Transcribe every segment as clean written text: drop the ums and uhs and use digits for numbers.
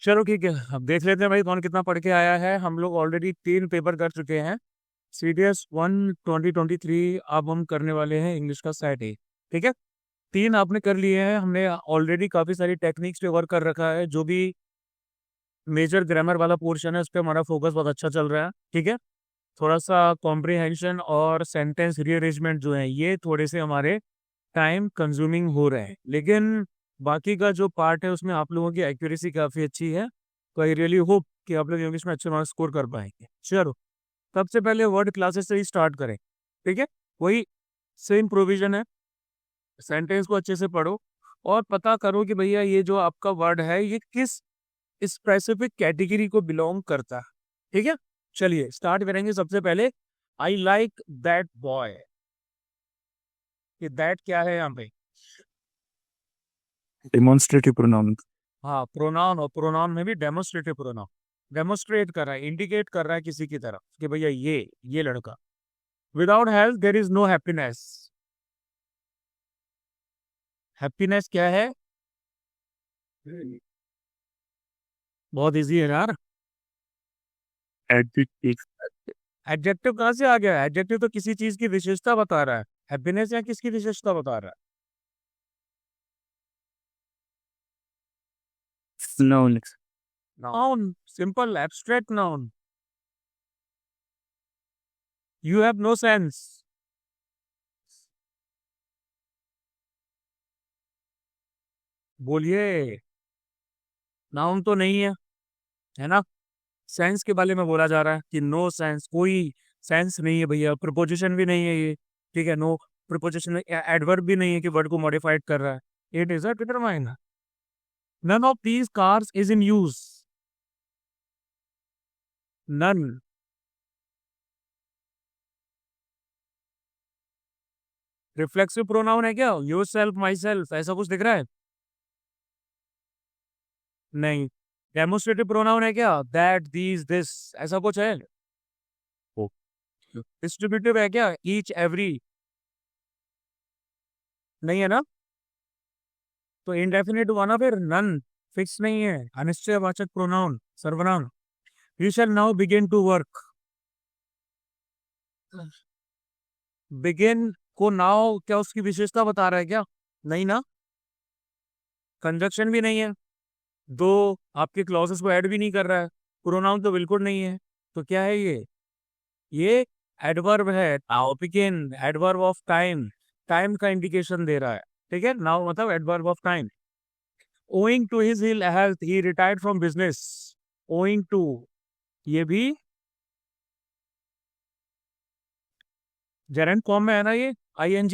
चलो ठीक है, अब देख लेते हैं भाई कौन कितना पढ़ के आया है। हम लोग ऑलरेडी 3 पेपर कर चुके हैं। CDS 1 2023 अब हम करने वाले हैं इंग्लिश का सेट 1। ठीक है, 3 आपने कर लिए हैं। हमने ऑलरेडी काफ़ी सारी टेक्निक्स पे वर्क कर रखा है। जो भी मेजर ग्रामर वाला पोर्शन है उस पर हमारा फोकस बहुत अच्छा चल रहा है। ठीक है, थोड़ा सा कॉम्प्रिहेंशन और सेंटेंस रीअरेंजमेंट जो है ये थोड़े से हमारे टाइम कंज्यूमिंग हो रहे हैं, लेकिन बाकी का जो पार्ट है उसमें आप लोगों की एक्यूरेसी काफ़ी अच्छी है। तो आई रियली होप कि आप लोग इंग्लिश में अच्छे मार्क्स स्कोर कर पाएंगे। चलो, सबसे पहले वर्ड क्लासेस से ही स्टार्ट करें। ठीक है, वही सेम प्रोविजन है। सेंटेंस को अच्छे से पढ़ो और पता करो कि भैया ये जो आपका वर्ड है ये किस स्पेसिफिक कैटेगरी को बिलोंग करता है। ठीक है, चलिए स्टार्ट करेंगे। सबसे पहले आई लाइक दैट बॉय। कि दैट क्या है यहाँ पे? Demonstrative pronoun. हाँ, प्रोनाउन, और प्रोनाउन में भी डेमोस्ट्रेटिव प्रोनाउन। डेमोस्ट्रेट कर रहा है, इंडिकेट कर रहा है किसी की तरफ कि भैया ये लड़का। Without health there is no happiness. Happiness क्या है? बहुत इजी है यार। एडजेक्टिव। एडजेक्टिव कहाँ से आ गया? एडजेक्टिव तो किसी चीज की विशेषता बता रहा है। हैप्पीनेस या किसकी विशेषता बता रहा है? Noun. Noun, simple abstract noun. You have no sense. बोलिए। नाउन तो नहीं है ना? सेंस के बारे में बोला जा रहा है कि नो सेंस, कोई सेंस नहीं है भैया। प्रपोजिशन भी नहीं है ये। ठीक है, नो प्रपोजिशन, एडवर्ब भी नहीं है कि वर्ड को मॉडिफाइड कर रहा है। It is a determiner. None of these cars is in use. None. Reflexive pronoun है क्या? योर सेल्फ, माई सेल्फ, ऐसा कुछ दिख रहा है? नहीं। डेमोस्ट्रेटिव प्रोनाउन है क्या? दैट, दीज, दिस, ऐसा कुछ है? डिस्ट्रीब्यूटिव है क्या? Each, every? नहीं है ना? तो इंडेफिनिट हुआ ना फिर। नन फिक्स नहीं है, अनिश्चयवाचक प्रोनाउन, सर्वनाम। You shall now begin to work. Begin को नाउ क्या उसकी विशेषता बता रहा है क्या? नहीं ना। कंजक्शन भी नहीं है। दो आपके क्लॉजेस को ऐड भी नहीं कर रहा है। प्रोनाउन तो बिल्कुल नहीं है। तो क्या है ये एडवर्ब है। Now begin adverb of time, time का इंडिकेशन दे रहा है। ठीक है, नाउ मतलब adverb of time. Owing to his ill health he retired from business. Owing to, ये भी जेरेंट फॉर्म में है ना ये, ING।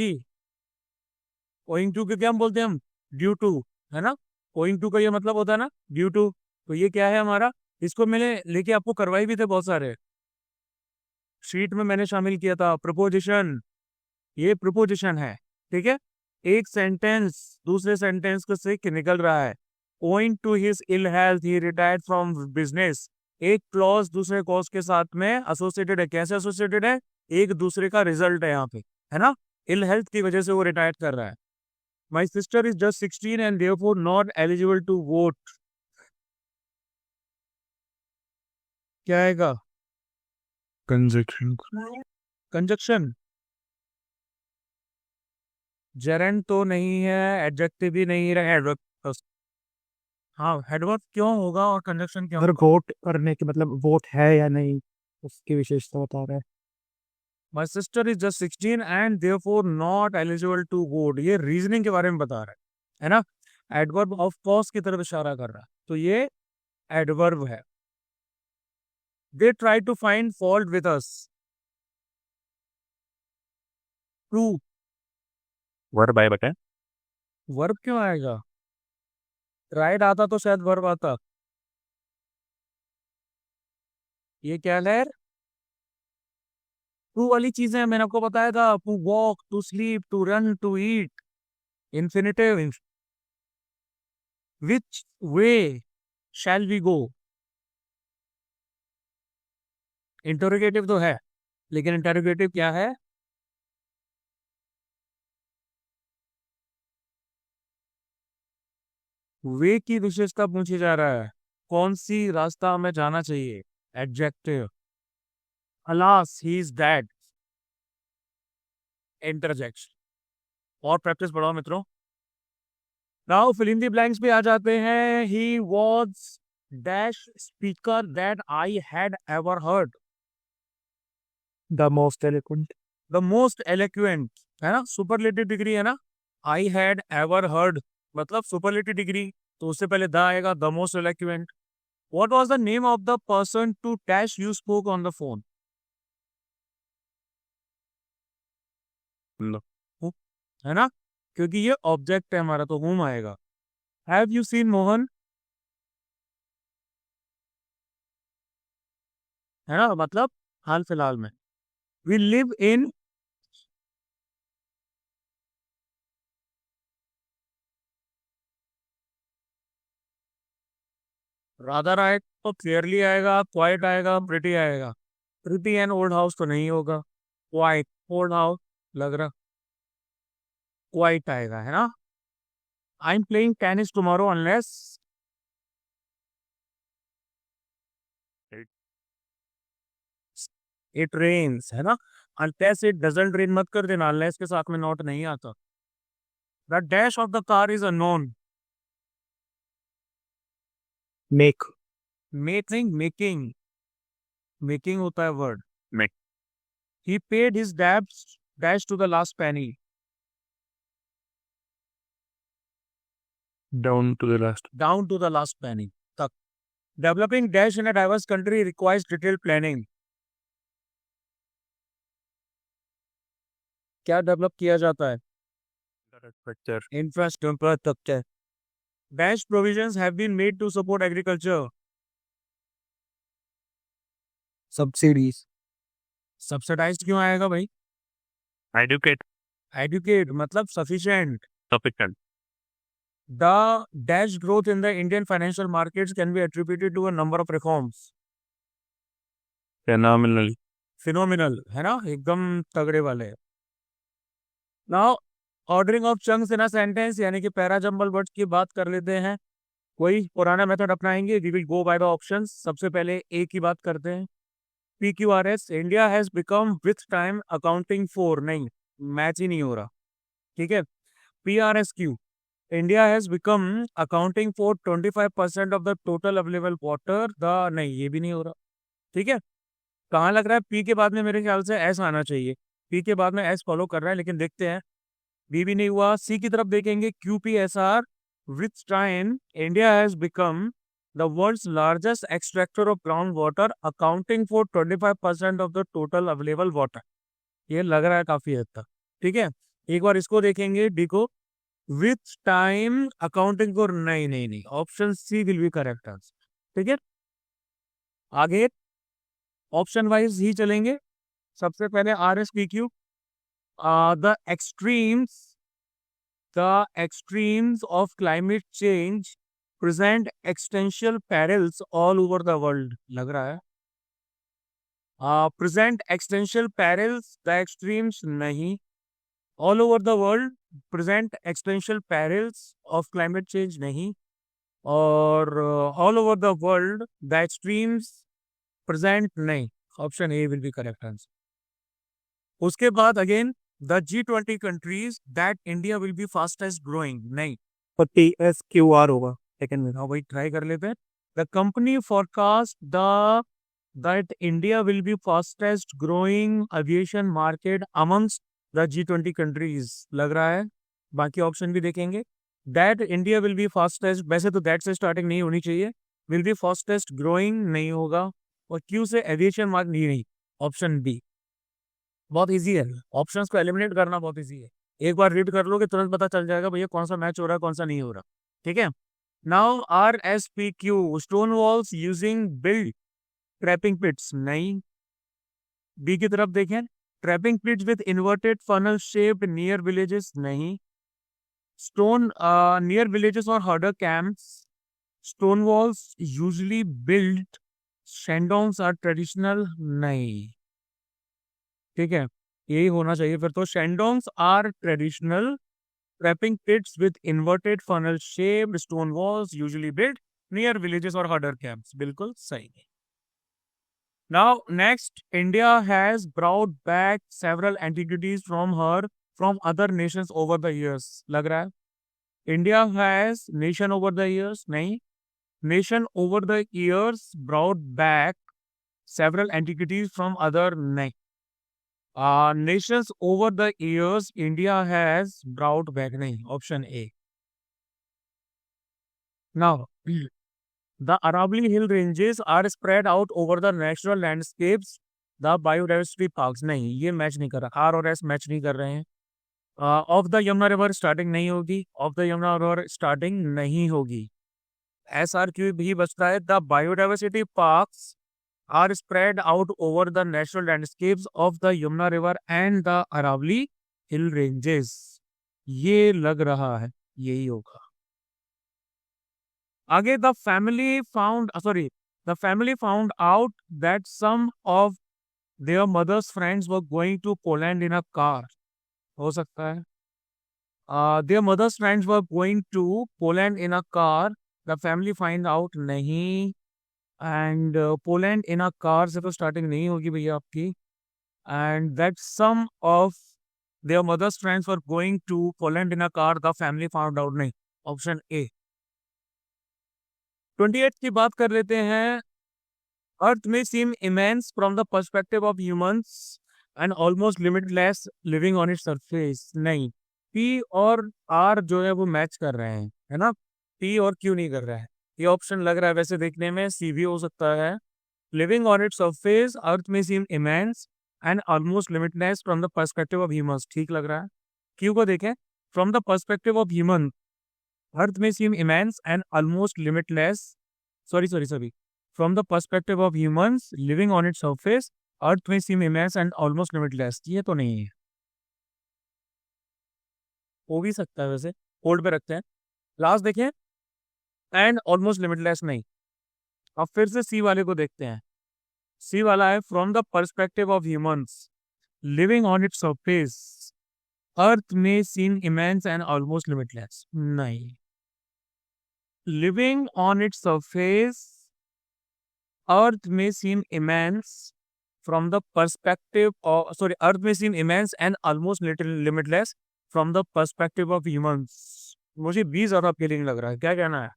ओइंग टू के क्या हम बोलते हैं? हम ड्यू टू, है ना? ओइंग टू का ये मतलब होता है ना, ड्यू टू। तो ये क्या है हमारा? इसको मैंने लेके आपको करवाई भी थे बहुत सारे शीट में, मैंने शामिल किया था। प्रपोजिशन, ये प्रपोजिशन है। ठीक है, एक सेंटेंस दूसरे सेंटेंस को से निकल रहा है। Owing to his ill health he retired from business. एक क्लॉज दूसरे क्लॉज के साथ में एसोसिएटेड है। कैसे एसोसिएटेड है? एक दूसरे का रिजल्ट है यहाँ पे, है ना? इल हेल्थ की वजह से वो रिटायर कर रहा है। My sister is just 16 and therefore not eligible to vote. क्या आएगा? कंजक्शन। कंजक्शन। जेरेंट तो नहीं है, एडजेक्टिव भी नहीं है, एडवर्ब। हाँ, हेडवर्ब क्यों होगा और कंजक्शन क्यों अगर होगा? वोट करने के मतलब वोट है या नहीं, उसकी विशेषता बता रहा है। My sister is just 16 and therefore not eligible to vote, ये रीजनिंग के बारे में बता रहा है ना? एडवर्ब ऑफ कॉज की तरफ इशारा कर रहा है, तो ये एडवर्ब है। They try to find fault with us. To, verb बाय बताए। वर्ब क्यों आएगा? राइट आता तो शायद वर्ब आता। ये क्या है? टू वाली चीजें मैंने आपको बताया था। To walk, to sleep, to run, to eat. Infinitive. Which way shall we go? Interrogative तो है, लेकिन इंटरोगेटिव क्या है? वे की विशेषता पूछी जा रहा है, कौन सी रास्ता हमें जाना चाहिए, adjective. Alas he is dead, interjection. और प्रैक्टिस बढ़ाओ मित्रों। Now fill in the blanks पे आ जाते हैं। He was dash speaker that I had ever heard. The most eloquent. The most eloquent, है ना, सुपरलेटिव डिग्री है ना। आई हैड एवर हर्ड मतलब सुपरलेटिव डिग्री, तो उससे पहले द आएगा, the most eloquent. What was the name of the person to dash you spoke on the phone. है ना, क्योंकि ये ऑब्जेक्ट है हमारा, तो whom आएगा। हैव यू सीन मोहन, है ना, मतलब हाल फिलहाल में। वी लिव इन, रादर आए तो क्लियरली आएगा, क्वाइट आएगा, प्रिटी आएगा। प्रिटी एंड ओल्ड हाउस तो नहीं होगा, क्वाइट ओल्ड हाउस लग रहा, क्वाइट आएगा, है ना। I am playing tennis tomorrow unless it rains, है ना। अनलेस इट डजंट रेन मत कर देना, अनलेस के साथ में नॉट नहीं आता। The dash of the car is unknown. Make. Making, making, making होता है word. Make. He paid his debts dash to the last penny. Down to the last. Down to the last penny तक। Developing dash in a diverse country requires detail planning. क्या develop किया जाता है, Infrastructure. Infrastructure. Dash provisions have been made to support agriculture. Subsidies. Subsidized क्यों आएगा भाई, Educate. Educate मतलब sufficient. Sufficient. The dash growth in the Indian financial markets can be attributed to a number of reforms. Phenomenal. Phenomenal, है ना, एकदम तगड़े वाले। Now, ordering of chunks in a sentence यानी कि पैरा जंबल वर्ड्स की बात कर लेते हैं। कोई पुराना मेथड अपनाएंगे, we will go by the options। सबसे पहले ए की बात करते हैं। PQRS, India has become with time accounting for, नहीं मैच ही नहीं हो रहा, ठीक है। PRSQ, India has become accounting for 25% of the total available water, the, नहीं ये भी नहीं हो रहा, ठीक है। कहाँ लग रहा है, पी के बाद में मेरे ख्याल से एस आना चाहिए। पी के बाद में एस फॉलो कर रहा है, लेकिन देखते हैं। बी भी नहीं हुआ। सी की तरफ देखेंगे, QPSR, with time India has become the world's largest extractor of ground water accounting for 25% of the total available water. ये लग रहा है काफी हद तक, ठीक है। एक बार इसको देखेंगे, डी को, विथ टाइम अकाउंटिंग फॉर, नहीं नहीं नहीं, option C will be correct answer, ठीक है। आगे ऑप्शन वाइज ही चलेंगे। सबसे पहले RSPQ, the extremes, the extremes of climate change present existential perils all over the world, लग रहा है। Present existential perils, the extremes नहीं, all over the world present existential perils of climate change नहीं, और all over the world the extremes present नहीं। Option A will be correct answer. उसके बाद again, the G20 countries that India will be fastest growing, नहीं। और TSQR होगा second में। हाँ भाई, ट्राई कर लेते हैं। The company forecast the that India will be fastest growing aviation market amongst the G20 countries, लग रहा है। बाकी ऑप्शन भी देखेंगे। That India will be fastest, वैसे तो दैट से स्टार्टिंग नहीं होनी चाहिए। विल बी फास्टेस्ट ग्रोइंग नहीं होगा, और क्यू से एविएशन मार्क नहीं। ऑप्शन बी बहुत इजी है, ऑप्शंस को एलिमिनेट करना बहुत इजी है। एक बार रीड कर लोगे तुरंत पता चल जाएगा भैया कौन सा मैच हो रहा है, कौन सा नहीं हो रहा, ठीक है। Now RSPQ, stone walls using build trapping pits, नहीं। बी की तरफ देखें, trapping pits with inverted funnel shaped near villages, नहीं। स्टोन नियर विलेजेस और herder camps, stone walls usually build, shendongs are traditional, नहीं, ठीक है। यही होना चाहिए फिर तो, shendongs are traditional prepping pits with inverted funnel shaped stone walls usually built near villages or herder camps. बिल्कुल सही है. Now, next, India has brought back several antiquities from other nations over the years. लग रहा है? India has nation over the years? नहीं. Nation over the years brought back several antiquities from other nations over the years. India has brought back नहीं. Option A. Now, the Aravalli Hill ranges are spread out over the natural landscapes, the biodiversity parks. नहीं, ये match नहीं कर रहा. R और S match नहीं कर रहे हैं. Of the Yamuna river starting नहीं होगी. Of the Yamuna river starting नहीं होगी. SRQ भी बचता है. The biodiversity parks are spread out over the natural landscapes of the Yamuna river and the Aravalli hill ranges. ये लग रहा है यही होगा. आगे, the family found out that some of their mother's friends were going to Poland in a car. हो सकता है. Their mother's friends were going to Poland in a car. The family find out नहीं. And Poland in a car से तो स्टार्टिंग नहीं होगी भैया आपकी. And that some of their mother's friends were going to Poland in a car. The family found out नहीं. Option A. 28 की बात कर लेते हैं. Earth may seem immense from the perspective of humans and almost limitless living on its surface. नहीं. P और are जो है वो मैच कर रहे हैं, है ना. पी और क्यू नहीं कर रहा है. ये ऑप्शन लग रहा है वैसे देखने में सी भी हो सकता है. Living on its surface, Earth may seem immense and almost limitless from the perspective of humans. ठीक लग रहा है. क्यू को देखें. From the perspective of human, Earth may seem immense and almost limitless. Sorry. From the perspective of humans living on its surface, Earth may seem immense and almost limitless. ये तो नहीं है. हो भी सकता है वैसे. होल्ड पे रखते हैं. लास्ट देखें. एंड ऑलमोस्ट लिमिटलेस नहीं. अब फिर से सी वाले को देखते हैं. सी वाला है from the perspective of humans living on its surface, Earth may seen immense and almost limitless. नहीं. Living on its surface, Earth may seen immense from the perspective of Earth may seen immense and almost limitless from the perspective of humans. मुझे B ज्यादा feeling लग रहा है. क्या कहना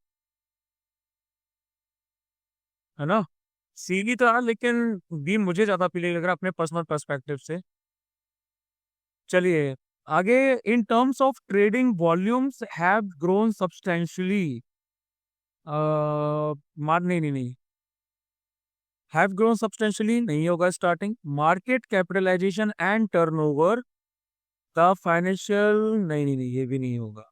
है ना. सी भी था लेकिन बी मुझे ज्यादा फीलिंग लग रहा है अपने पर्सनल पर्सपेक्टिव से. चलिए आगे. In terms of trading volumes have grown substantially. नहीं. हैव ग्रोन सब्सटेंशियली नहीं होगा. Starting. Market capitalisation and turnover, the financial नहीं, ये भी नहीं होगा.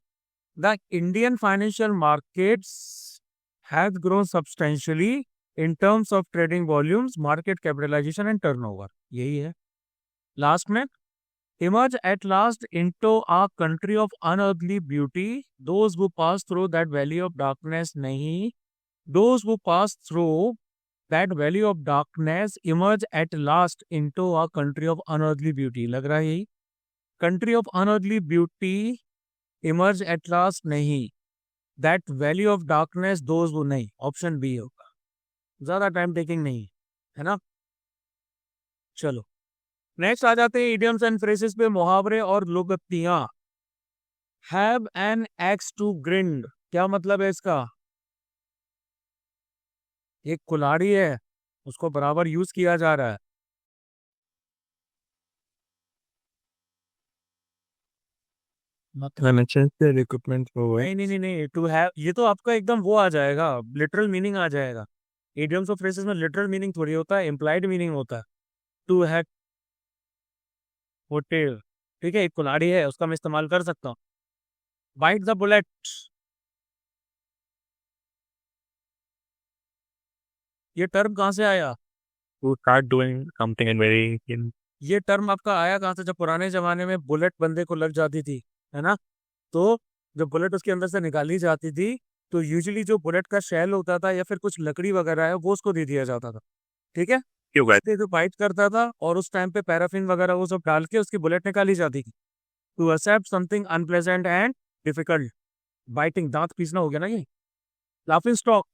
The Indian financial markets have grown substantially in terms of trading volumes, market capitalization and turnover. यही है. लास्ट में, emerge at last into a country of unearthly beauty, those who pass through that valley of darkness. नहीं. Those who pass through that valley of darkness emerge at last into a country of unearthly beauty. लग रहा है यही. country of unearthly beauty, emerge at last नहीं. that valley of darkness, those who नहीं. Option B होगा. ज्यादा time taking नहीं है ना. चलो नेक्स्ट आ जाते हैं इडियम्स एंड फ्रेजेस पे. मुहावरे और लोकोक्तियां. Have an axe to grind. क्या मतलब है इसका. एक कुल्हाड़ी है, उसको बराबर यूज किया जा रहा है. नहीं. टू हैव ये तो आपका एकदम वो आ जाएगा, लिटरल मीनिंग आ जाएगा. इडियम्स और फ्रेजेस में लिटरल मीनिंग थोड़ी होता है, इम्प्लाइड मीनिंग होता है. To have hotel. ठीक है. एक कुल्हाड़ी है, उसका मैं इस्तेमाल कर सकता हूँ. Bite the bullet. ये टर्म कहाँ से आया. To start doing something and very ये टर्म आपका आया कहाँ से. जब पुराने जमाने में बुलेट बंदे को लग जाती थी, है ना, तो जब बुलेट उसके अंदर से निकाली जाती थी तो यूजुअली जो बुलेट का शेल होता था या फिर कुछ लकड़ी वगैरह है वो उसको दे दिया जाता था. ठीक है. क्यों कहते तो बाइट करता था और उस टाइम पे पैराफिन वगैरह वो सब डाल के उसकी बुलेट निकाली जाती थी. to accept something unpleasant and difficult. Biting, दांत पीसना हो गया ना ये. Laughing stock,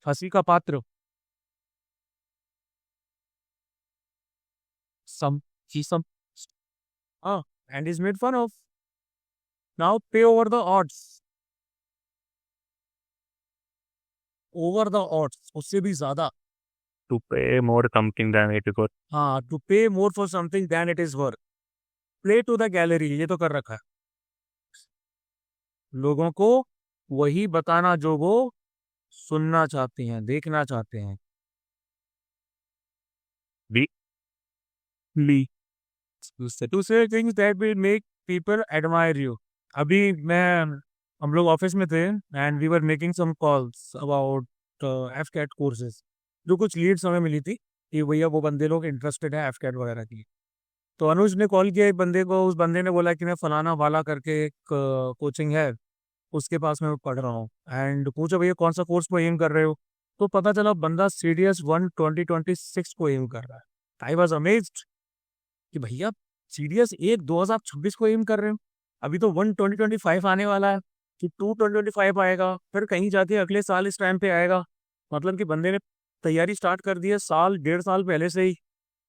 हंसी का पात्र. Some, some, and is made fun of. Now pay over the odds. Over the odds, उससे भी ज्यादा. To pay more something than it is worth. हाँ, to pay more for something than it is worth. Play to the gallery, ये तो कर रखा है. लोगों को वही बताना जो वो सुनना चाहते हैं, देखना चाहते हैं. Be Lee. To say things that will make people admire you. अभी हम लोग ऑफिस में थे and we were making some calls about AFCAT courses. जो कुछ लीड्स हमें मिली थी कि भैया वो बंदे लोग इंटरेस्टेड है एफकैट वगैरह की. तो अनुज ने कॉल किया एक बंदे को. उस बंदे ने बोला कि मैं फलाना वाला करके एक कोचिंग है, उसके पास मैं पढ़ रहा हूँ. एंड पूछा भैया कौन सा कोर्स को एम कर रहे हो. तो पता चला बंदा CDS 1 2026 को एम कर रहा है. आई वॉज अमेज्ड कि भैया CDS 1 2026 को एम कर रहे हो. अभी तो 1 2025 आने वाला है, कि 2 2025 आएगा, फिर कहीं जाके अगले साल इस टाइम पे आएगा. मतलब कि बंदे ने तैयारी स्टार्ट कर दी है साल 1.5 साल पहले से ही.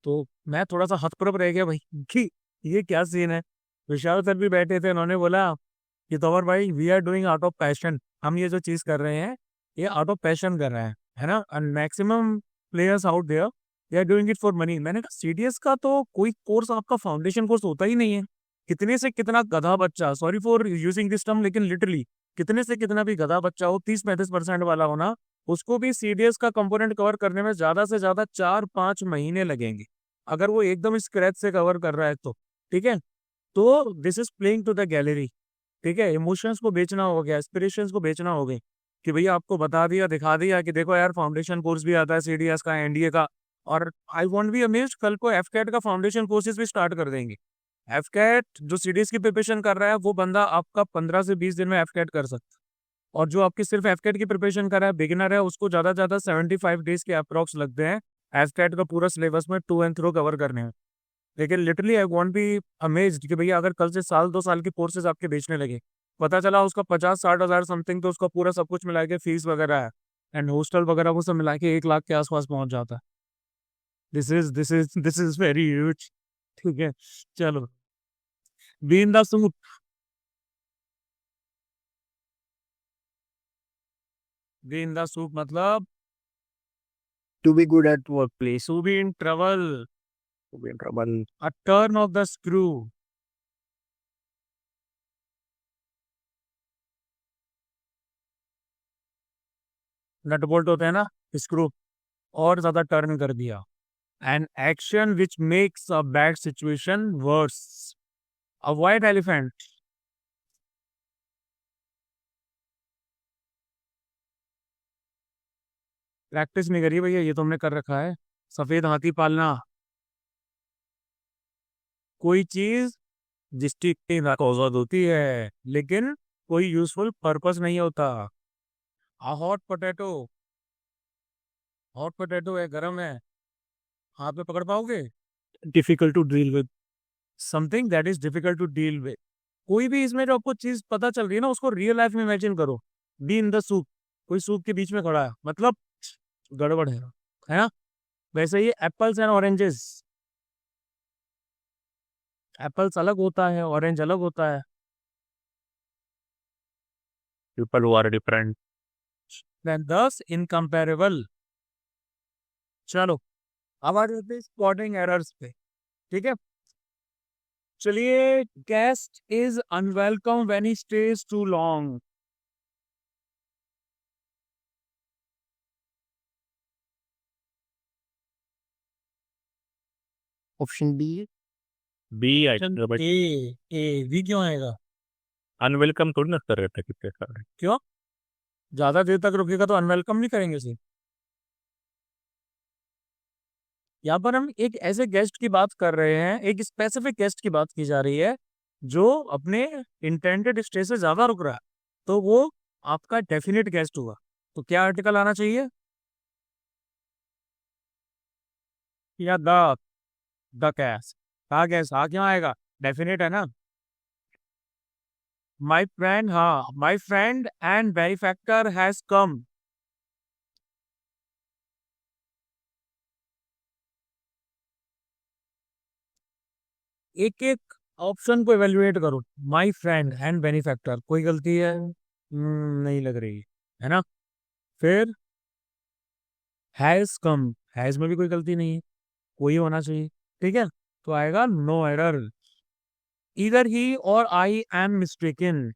तो मैं थोड़ा सा हतप्रभ रह गया भाई कि ये क्या सीन है. विशाल सर भी बैठे थे, उन्होंने बोला कि तोमर भाई we are doing out of passion. हम ये जो चीज़ कर रहे हैं ये आउट ऑफ पैशन कर रहे हैं, है ना. And maximum players out there they are doing it for money. मैंने कहा CDS का तो कोई कोर्स आपका फाउंडेशन कोर्स होता ही नहीं है. कितने से कितना गधा बच्चा, sorry for using this term, लेकिन लिटरली कितने से कितना भी गधा बच्चा हो, 30-35% वाला होना, उसको भी CDS का कंपोनेंट कवर करने में ज्यादा से ज्यादा 4-5 महीने लगेंगे, अगर वो एकदम स्क्रैच से कवर कर रहा है तो. ठीक है. तो this is playing to the gallery. ठीक है. इमोशंस को बेचना हो गया, एस्पिरेशंस को बेचना हो गई, कि भैया आपको बता दिया, दिखा दिया कि देखो यार फाउंडेशन कोर्स भी आता है CDS का, NDA का. और आई वॉन्ट बी अमेज्ड, कल को एफकैट का फाउंडेशन कोर्सेज भी स्टार्ट कर देंगे. एफकैट जो CDS की प्रिपरेशन कर रहा है वो बंदा आपका 15 से 20 दिन में एफकैट कर सकता है. और जो आपकी सिर्फ एफकैट की प्रिपरेशन कर रहा है, बिगिनर है, उसको ज्यादा से ज्यादा 75 डेज के अप्रॉक्स लगते हैं एफकैट का पूरा सिलेबस में टू एंड थ्रो कवर करने में. लेकिन literally I want be amazed कि भैया अगर कल से साल 2 साल के कोर्सेज आपके बेचने लगे, पता चला उसका 50-60 हज़ार समथिंग, तो उसका पूरा सब कुछ मिला के फीस वगैरह है एंड हॉस्टल वगैरह वो सब मिला के 1 लाख के आसपास पहुंच जाता है. This is very huge. ठीक है. चलो, be in the suit. Be in the suit मतलब To be good at workplace. To be in trouble, to be in trouble. A turn of the screw. Nut bolt होते हैं ना, screw, और ज्यादा turn कर दिया. An action which makes a bad situation worse. A white elephant. Practice नहीं करी भैया, ये तुमने कर रखा है. सफेद हाथी पालना. कोई चीज जिसकी औसत होती है लेकिन कोई यूजफुल पर्पस नहीं होता. A hot potato. Hot potato है, गरम है, हाथ में पकड़ पाओगे. Difficult to deal with. Something that is difficult to deal with. कोई भी इसमें जो आपको चीज पता चल रही है ना, उसको रियल लाइफ में इमेजिन करो. B in the soup. कोई सूप के बीच में खड़ा है, मतलब गड़बड़ है ना. वैसे ही एप्पल्स एंड ऑरेंजेस. एप्पल्स अलग होता है, ऑरेंज अलग होता है. People who are different. Then thus incomparable. चलो, अब आ जाते हैं स्पॉटिंग एरर्स पे. ठीक है. चलिए, guest is unwelcome when he stays too long. Option B. B, I think, but A B क्यों आएगा. unwelcome थोड़ी ना कर रहे थे कितने सारे. क्यों. ज्यादा देर तक रुकेगा तो अनवेलकम नहीं करेंगे सर. यहाँ पर हम एक ऐसे गेस्ट की बात कर रहे हैं, एक स्पेसिफिक गेस्ट की बात की जा रही है जो अपने इंटेंडेड स्टे से ज्यादा रुक रहा है, तो वो आपका डेफिनेट गेस्ट हुआ. तो क्या आर्टिकल आना चाहिए. या द द कैश। कहा गैस आ क्यों आएगा, डेफिनेट है ना। माई फ्रेंड, हाँ, my friend and benefactor has come. एक एक ऑप्शन को एवेल्युएट करो। माई फ्रेंड एंड बेनिफैक्टर, कोई गलती है? नहीं लग रही है ना। फिर हैज कम, हैज में भी कोई गलती नहीं है, कोई होना चाहिए। ठीक है, तो आएगा नो एरर। इधर ही और आई एम मिस्टेकन।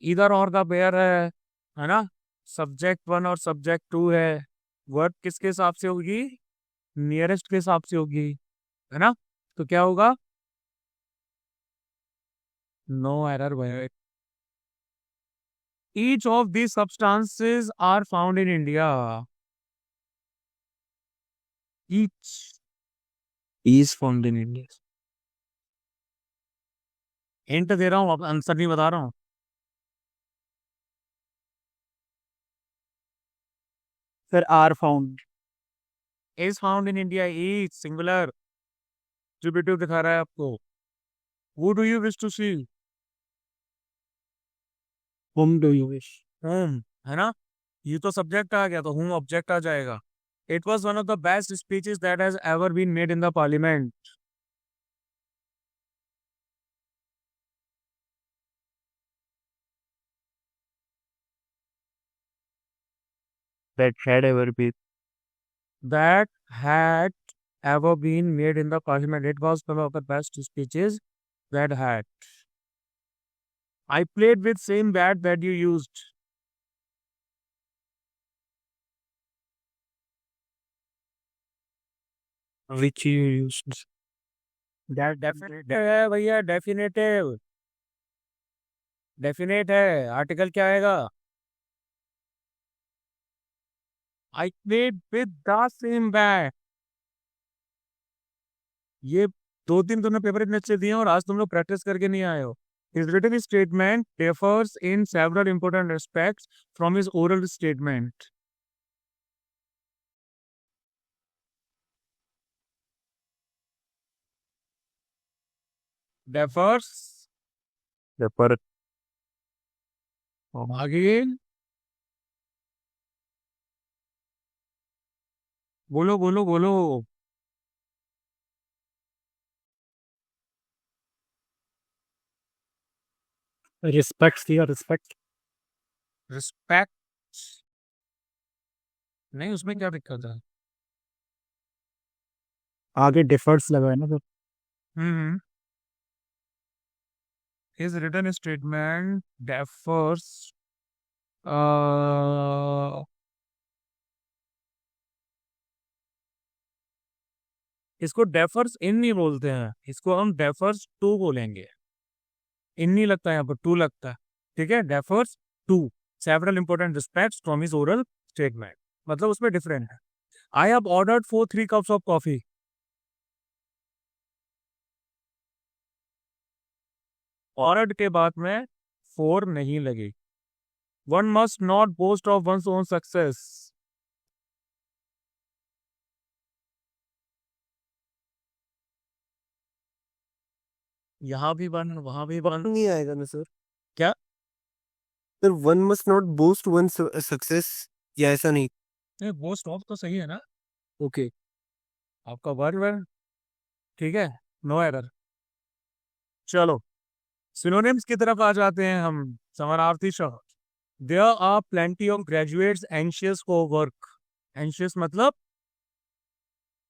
इधर और का पेयर है ना। सब्जेक्ट वन और सब्जेक्ट टू है। वर्ब किसके हिसाब से होगी, नियरेस्ट के हिसाब से होगी, है ना। तो क्या होगा, no error. Each of these substances are found in India. Each is found in India. हिंट दे रहा हूँ, अब आंसर नहीं बता रहा हूँ। Sir are found. Is found in India, each singular, distributive दिखा रहा है आपको। Who do you wish to see? Home do you wish. Whom, है ना। ये तो सब्जेक्ट आ गया, तो whom ऑब्जेक्ट आ जाएगा। It was one of the best speeches that has ever been made in the parliament. That had ever been. That had ever been made in the parliament. It was one of the best speeches that had. I played with same bat that you used. Which you used. That definite है भैया, definitive, definite है। Article क्या आएगा, I played with the same bat. ये दो तीन तुमने paper इतने अच्छे दिए हैं और आज तुम लोग प्रैक्टिस करके नहीं आए हो। His written statement differs in several important respects from his oral statement. Differs The per again, बोलो बोलो बोलो। रिस्पेक्ट दिया, रिस्पेक्ट। रिस्पेक्ट नहीं, उसमें क्या दिक्कत है। आगे डिफर्स लगा है ना सर। हम्म, his written statement differs इसको डेफर्स इन नहीं बोलते हैं, इसको हम डेफर्स टू बोलेंगे। इन नहीं लगता, यहाँ पर टू लगता है। ठीक है, differs to several important respects from his oral statement, मतलब उसमें डिफरेंट है। I have ordered for 3 cups of coffee. Ordered के बाद में 4 नहीं लगी। One must not boast of one's own success. यहाँ भी वन, वहां भी वन। नहीं आएगा ना सर। क्या? Sir one must not boast one success, या ऐसा नहीं? बोस्ट ऑफ तो सही है ना, ओके। आपका वर्ड, ठीक है, नो एरर। चलो सिनोनिम्स की तरफ आ जाते हैं हम। समानार्थी शब्द, there are plenty of graduates anxious for work. Anxious मतलब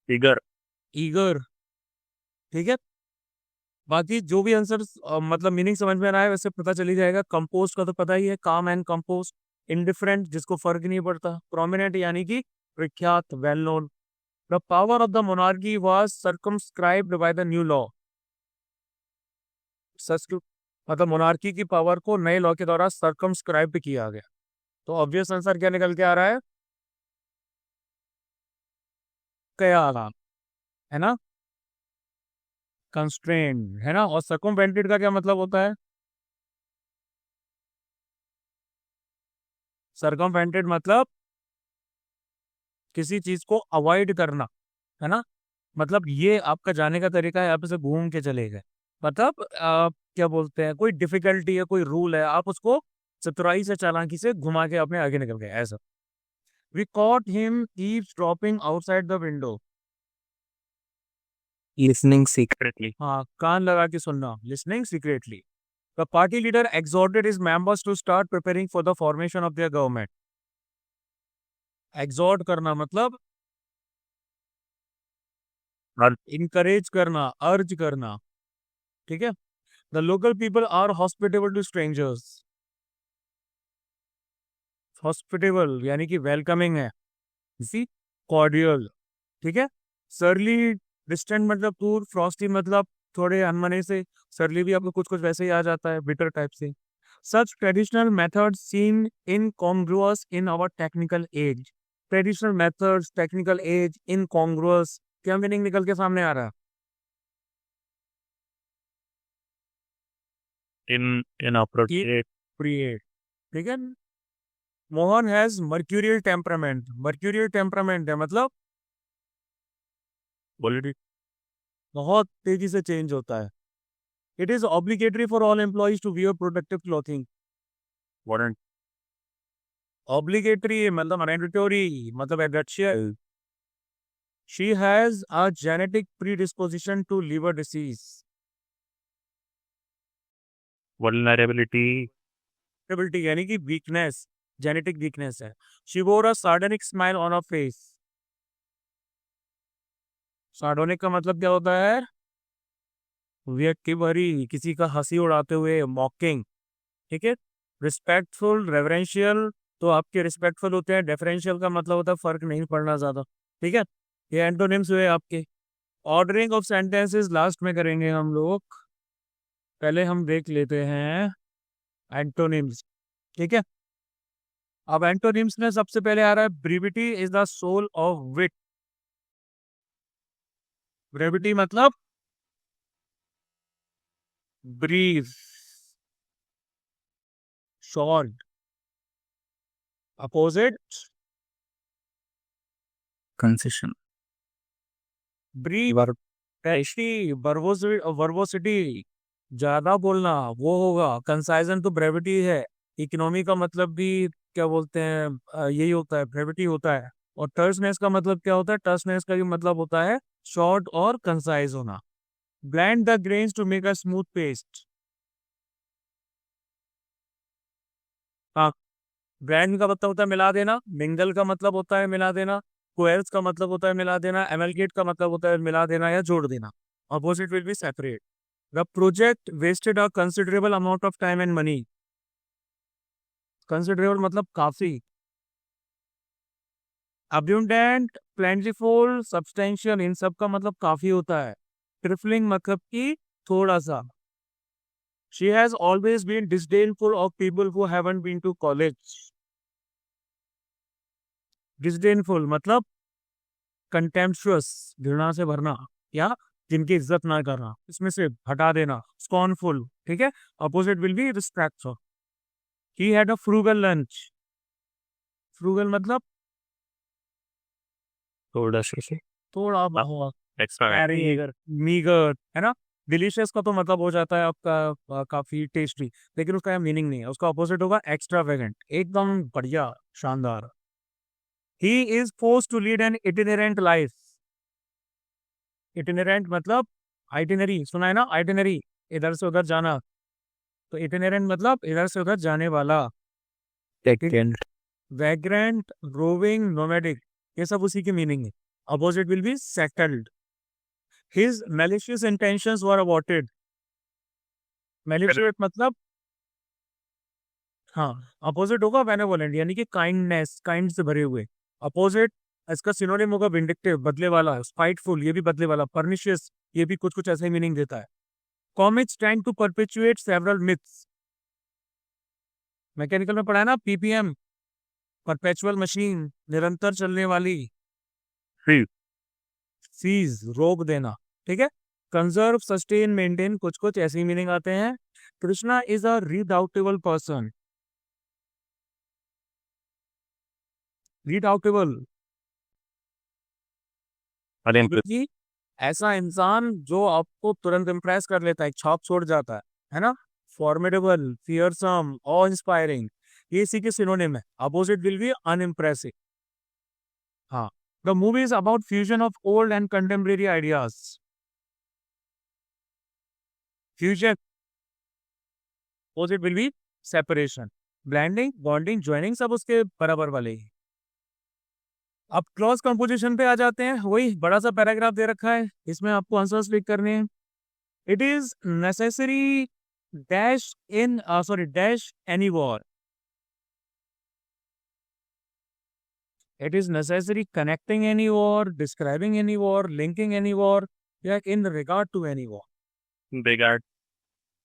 figure. ईगर। ठीक है, बाकी जो भी आंसर मतलब मीनिंग समझ में ना आए वैसे पता चली जाएगा। कंपोस्ट का तो पता ही है, काम एंड कंपोस्ट। इंडिफरेंट जिसको फर्क नहीं पड़ता। प्रोमिनेंट यानी कि प्रख्यात, well known. The power of the monarchy was circumscribed by the new law. मतलब मोनार्की की पावर को नए लॉ के द्वारा सर्कमस्क्राइब किया गया। तो ऑब्वियस आंसर क्या निकल के आ रहा है, क्या आ रहा है ना, कंस्ट्रेंट, है ना। और सर्कमवेंटेड का क्या मतलब होता है, सर्कमवेंटेड मतलब किसी चीज को अवॉइड करना, है ना। मतलब ये आपका जाने का तरीका है, आप इसे घूम के चले गए। मतलब क्या बोलते हैं, कोई डिफिकल्टी है, कोई रूल है, आप उसको चतुराई से, चालाकी से घुमा के अपने आगे निकल गए, ऐसा। We caught him eavesdropping outside the window. Listening secretly. हाँ, कान लगा के सुनना, listening secretly. The party leader exhorted his members to start preparing for the formation of their government. exhort करना मतलब encourage करना, अर्ज करना, ठीक है। The local people are hospitable to strangers. hospitable यानी कि वेलकमिंग है, इसी cordial, ठीक है। surly distant मतलब दूर, frosty मतलब थोड़े अनमने से, surly भी आपको कुछ कुछ वैसे ही आ जाता है, bitter टाइप से। Such traditional methods seem incongruous in our technical age. Traditional methods, technical age, incongruous, क्या मीनिंग निकल के सामने आ रहा है? इनअप्रोप्रिएट। Create, ठीक है। Mohan has mercurial temperament. Mercurial temperament है मतलब ऑलरेडी बहुत तेजी से चेंज होता है। It is obligatory for all employees to wear protective clothing. Warrant. Obligatory मतलब मैंडेटरी, मतलब essential. She has a genetic predisposition to liver disease. Vulnerability. Ability यानी कि वीकनेस, जेनेटिक वीकनेस है। She wore a sardonic smile on a face. Sardonic का मतलब क्या होता है? व्यक्ति भरी, किसी का हंसी उड़ाते हुए, मॉकिंग, ठीक है। रिस्पेक्टफुल, रेवरेंशियल, तो आपके रिस्पेक्टफुल होते हैं। डेफरेंशियल का मतलब होता है फर्क नहीं पड़ना ज्यादा, ठीक है। ये एंटोनिम्स हुए आपके। ऑर्डरिंग ऑफ सेंटेंसेस लास्ट में करेंगे हम लोग, पहले हम देख लेते हैं एंटोनिम्स, ठीक है। अब एंटोनिम्स में सबसे पहले आ रहा है brevity is the soul of wit. Brevity मतलब brief, short. Opposite concession. Brief, testy, verbosity, ज्यादा बोलना वो होगा। कंसाइजन तो ब्रेविटी है। इकोनॉमी का मतलब भी क्या बोलते हैं, यही होता है, ब्रेविटी होता है। और टर्सनेस का मतलब क्या होता है? टर्सनेस का भी मतलब होता है शॉर्ट और कंसाइज होना। Blend the grains to make a smooth paste. हाँ, ब्लेंड का मतलब होता है मिला देना। मिंगल का मतलब होता है मिला देना। कोएल्स का मतलब होता है मिला देना। एमलगेट का मतलब होता है मिला देना या जोड़ देना। Opposite will be separate. The project wasted a considerable amount of time and money. Considerable मतलब काफी। Abundant, plentiful, substantial, इन सब का मतलब काफी होता है। Trifling मतलब कि थोड़ा सा। She has always been disdainful of people who haven't been to college. Disdainful मतलब contemptuous, घृणा से भरना, या जिनकी इज्जत ना करना, इसमें से हटा देना। Scornful, ठीक है। Opposite will be respectful. He had a frugal lunch. Frugal मतलब थोड़ा सा थोड़ा बहुत, एक्स्ट्रा। मीगर, है ना। डिलीशियस का तो मतलब हो जाता है आपका काफी टेस्टी, लेकिन उसका मीनिंग नहीं है। उसका ऑपोजिट होगा एक्स्ट्रावेगेंट, एकदम बढ़िया, शानदार। He is force to lead an itinerant life. Itinerant मतलब आइटिनरी, सुना है ना, आइटिनरी, इधर से उधर जाना। तो इटिनेरेंट मतलब इधर से उधर जाने वाला। टेकेंट। वैग्रेंट, रोविंग, नोमैडिक, ये सब उसी की मीनिंग है। Opposite will be settled. His malicious intentions were aborted. Malicious मतलब हाँ, अपोजिट होगा बेनेवोलेंट, यानी कि काइंडनेस, काइंड से भरे हुए। अपोजिट इसका सिनोनिम होगा विंडिक्टिव, बदले वाला। स्पाइटफुल, ये भी बदले वाला। परनिशियस, ये भी कुछ कुछ ऐसा ही मीनिंग देता है। Comics trying to perpetuate several myths. Mechanical में पढ़ा है ना, पीपीएम, परपेचुअल मशीन, निरंतर चलने वाली। सीज, रोक देना, ठीक है। कंजर्व, सस्टेन, मेंटेन, कुछ कुछ ऐसे ही मीनिंग आते हैं। Krishna is a redoubtable person. Redoubtable Unimpressive. क्योंकि ऐसा इंसान जो आपको तुरंत इम्प्रेस कर लेता है, एक छाप छोड़ जाता है ना? फॉर्मिडेबल, फियरसम, ऑ इंस्पायरिंग, ये इसी के सिनोनिम है. Opposite will be unimpressive. हाँ. The movie is about fusion of old and contemporary ideas. Fusion, opposite will be separation. Blending, bonding, joining सब उसके बराबर वाले ही. अब क्लॉज कंपोजिशन पे आ जाते हैं. वही बड़ा सा पैराग्राफ दे रखा है, इसमें आपको आंसर्स लिख करने हैं. It is necessary dash in dash any war. It is necessary connecting any war, describing any war, linking any war, या in regard to any war. Regard.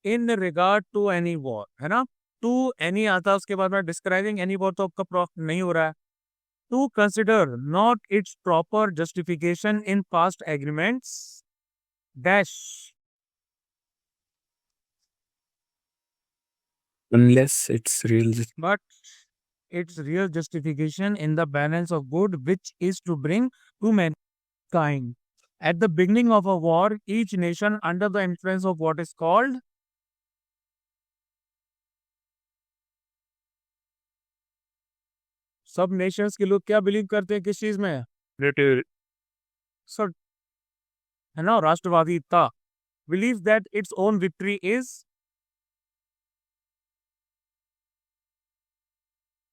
In regard to any war, है ना? To any आता है उसके बाद में describing any war तो आपका प्रॉफ नहीं हो रहा है. To consider not its proper justification in past agreements, dash. Unless it's real. But its real justification in the balance of good which is to bring to mankind. At the beginning of a war, each nation under the influence of what is called सब Nations के लोग क्या believe करते हैं किस चीज में? Relative. सब, है ना, राष्ट्रवादी था. Believe that its own victory is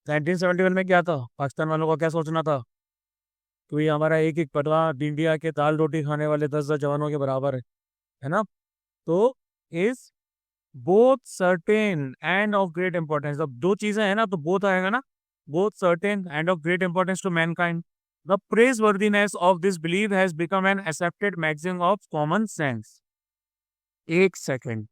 1971 में क्या था? पाकिस्तान वालों का क्या सोचना था? तो ये हमारा एक एक पटवा इंडिया के दाल रोटी खाने वाले 10 जवानों के बराबर है ना? तो is both certain and of great importance. अब दो चीजें हैं ना, तो बोथ आएगा ना. Both certain and of great importance to mankind. The praiseworthiness of this believe has become an accepted maxim of common sense. एक सेकेंड.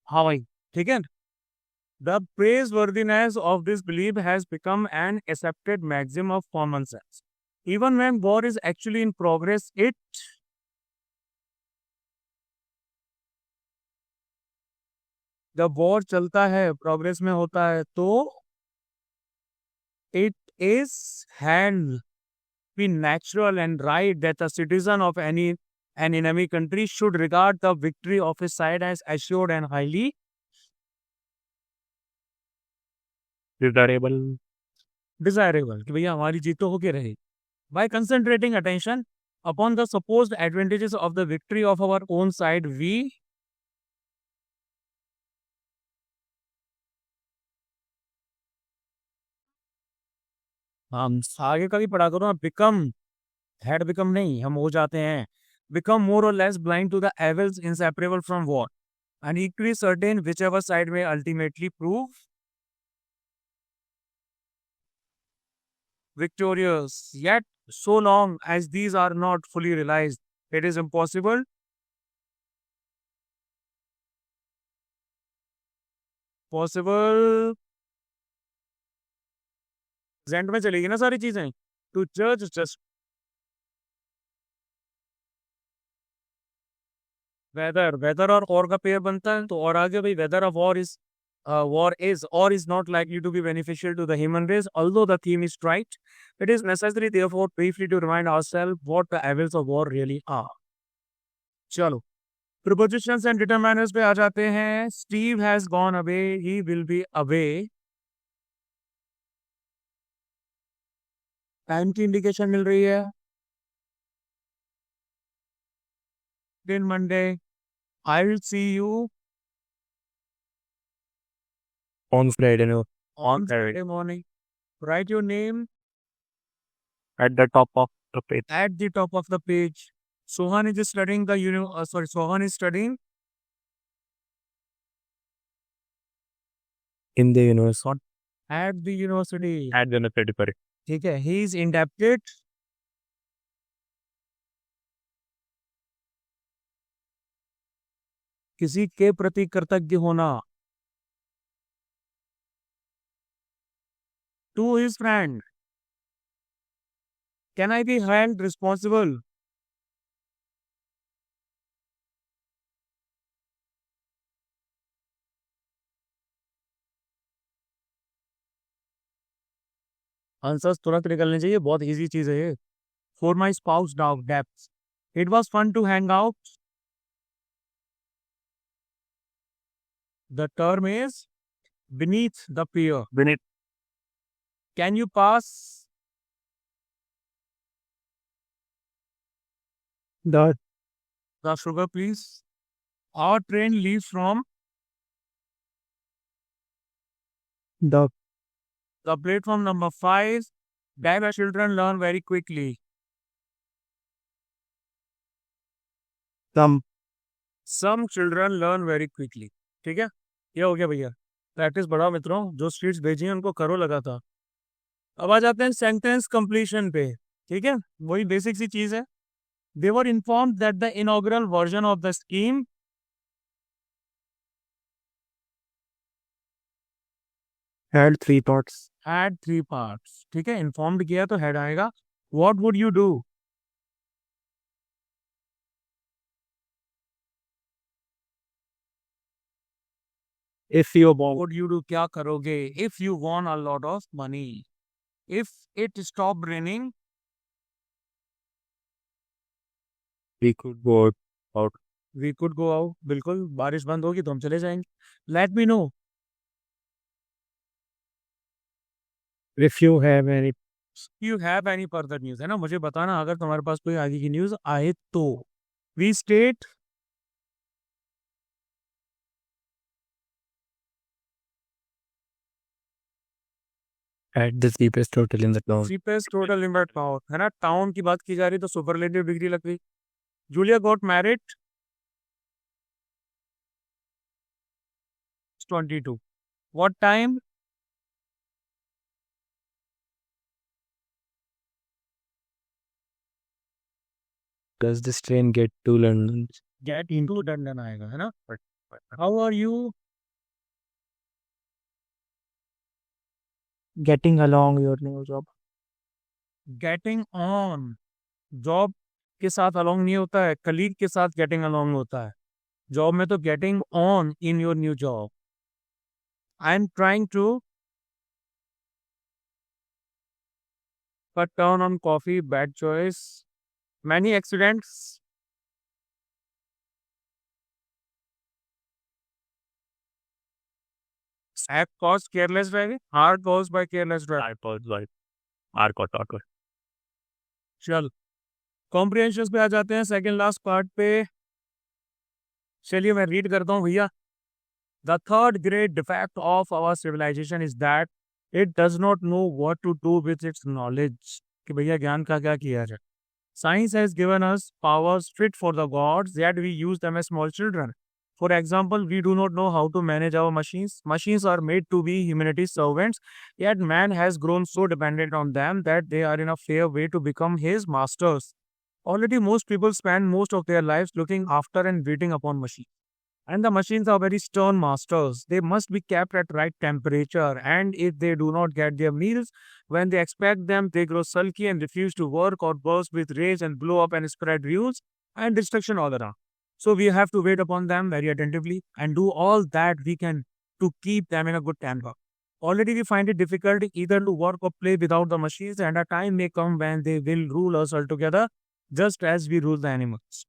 हाँ भाई, ठीक है. The praiseworthiness of this belief has become an accepted maxim of common sense. Even when war is actually in progress, जब war चलता है, progress में होता है, तो it is hand be natural and right that a citizen of an enemy country should regard the victory of his side as assured and highly Desirable. desirable. कि भैया हमारी जीत तो होके रहे. By concentrating attention upon the supposed advantages of the victory of our own side, we हम आगे का भी पढ़ा करो ना. बिकम, हैड बिकम नहीं, हम हो जाते हैं. बिकम मोर और less blind to the evils inseparable from war and equally certain whichever side may ultimately prove victorious. Yet, so long as these are not fully realized, it is impossible present में चलेगी ना सारी चीजें. To जज just weather और का pair बनता है, तो और आगे भाई whether of war is or is not likely to be beneficial to the human race, although the theme is trite. It is necessary, therefore, briefly to remind ourselves what the evils of war really are. चलो, prepositions and determiners पे आ जाते हैं. Steve has gone away, he will be away. Time की indication मिल रही है. दिन Monday. I will see you On Friday. No. on Friday morning. Write your name At the top of Okay. At the top of the page, Sohan is studying the Sohan is studying In the universe. at the university. At the university, sorry. ठीक है, he is indebted किसी के प्रति कृतज्ञ होना to his friend. Can I be held responsible? Answers तुरंत निकलने चाहिए, बहुत इजी चीज है ये. For my spouse dog depths. It was fun to hang out. The term is beneath the pier. Beneath. Can you pass The the sugar, please? Our train leaves from the the platform number 5. There children learn very quickly. Some children learn very quickly. ठीक है, ये हो गया भैया. Practice बढ़ाओ मित्रों, जो streets भेजी हैं उनको करो लगातार. अब आ जाते हैं सेंटेंस कंप्लीशन पे. ठीक है, वही बेसिक सी चीज है. They were informed that the inaugural version of the scheme had 3 parts. had 3 parts. ठीक है, informed किया तो head आएगा. What would you do? If you want, Would you do? क्या करोगे? If you won a lot of money. If it stopped raining, We could go out. we could go out. बिल्कुल, बारिश बंद होगी तो हम चले जाएंगे. Let me know. if you have any, You have any further news, है ना? मुझे बताना अगर तुम्हारे पास कोई आगे की न्यूज आए तो. We state At the cheapest hotel in the town. cheapest total in that town, है ना? टाउन की बात की जा रही तो सुपरलेटिव डिग्री लग गई. Julia got married 22. What time? Does this train get to London? Get into London आएगा, है ना? How are you? getting along your new job. Getting on. Job के साथ along नहीं होता है, कलीग के साथ getting along होता है. जॉब में तो getting on in your new job. I am trying to cut down on coffee, bad choice. Many accidents. Have caused careless driving. Are caused by careless driving. I was like, Arcot. चल, comprehension पे आ जाते हैं, second last part पे. चलिए मैं read करता हूँ भैया. The third great defect of our civilisation is that it does not know what to do with its knowledge. कि भैया ज्ञान का क्या किया जाए. Science has given us powers fit for the gods that we use them as small children. For example, we do not know how to manage our machines. Machines are made to be humanity's servants, yet man has grown so dependent on them that they are in a fair way to become his masters. Already, most people spend most of their lives looking after and waiting upon machines. And the machines are very stern masters. They must be kept at right temperature, and if they do not get their meals when they expect them, they grow sulky and refuse to work or burst with rage and blow up and spread ruins and destruction all around. So we have to wait upon them very attentively and do all that we can to keep them in a good temper. Already we find it difficult either to work or play without the machines, and a time may come when they will rule us altogether, just as we rule the animals.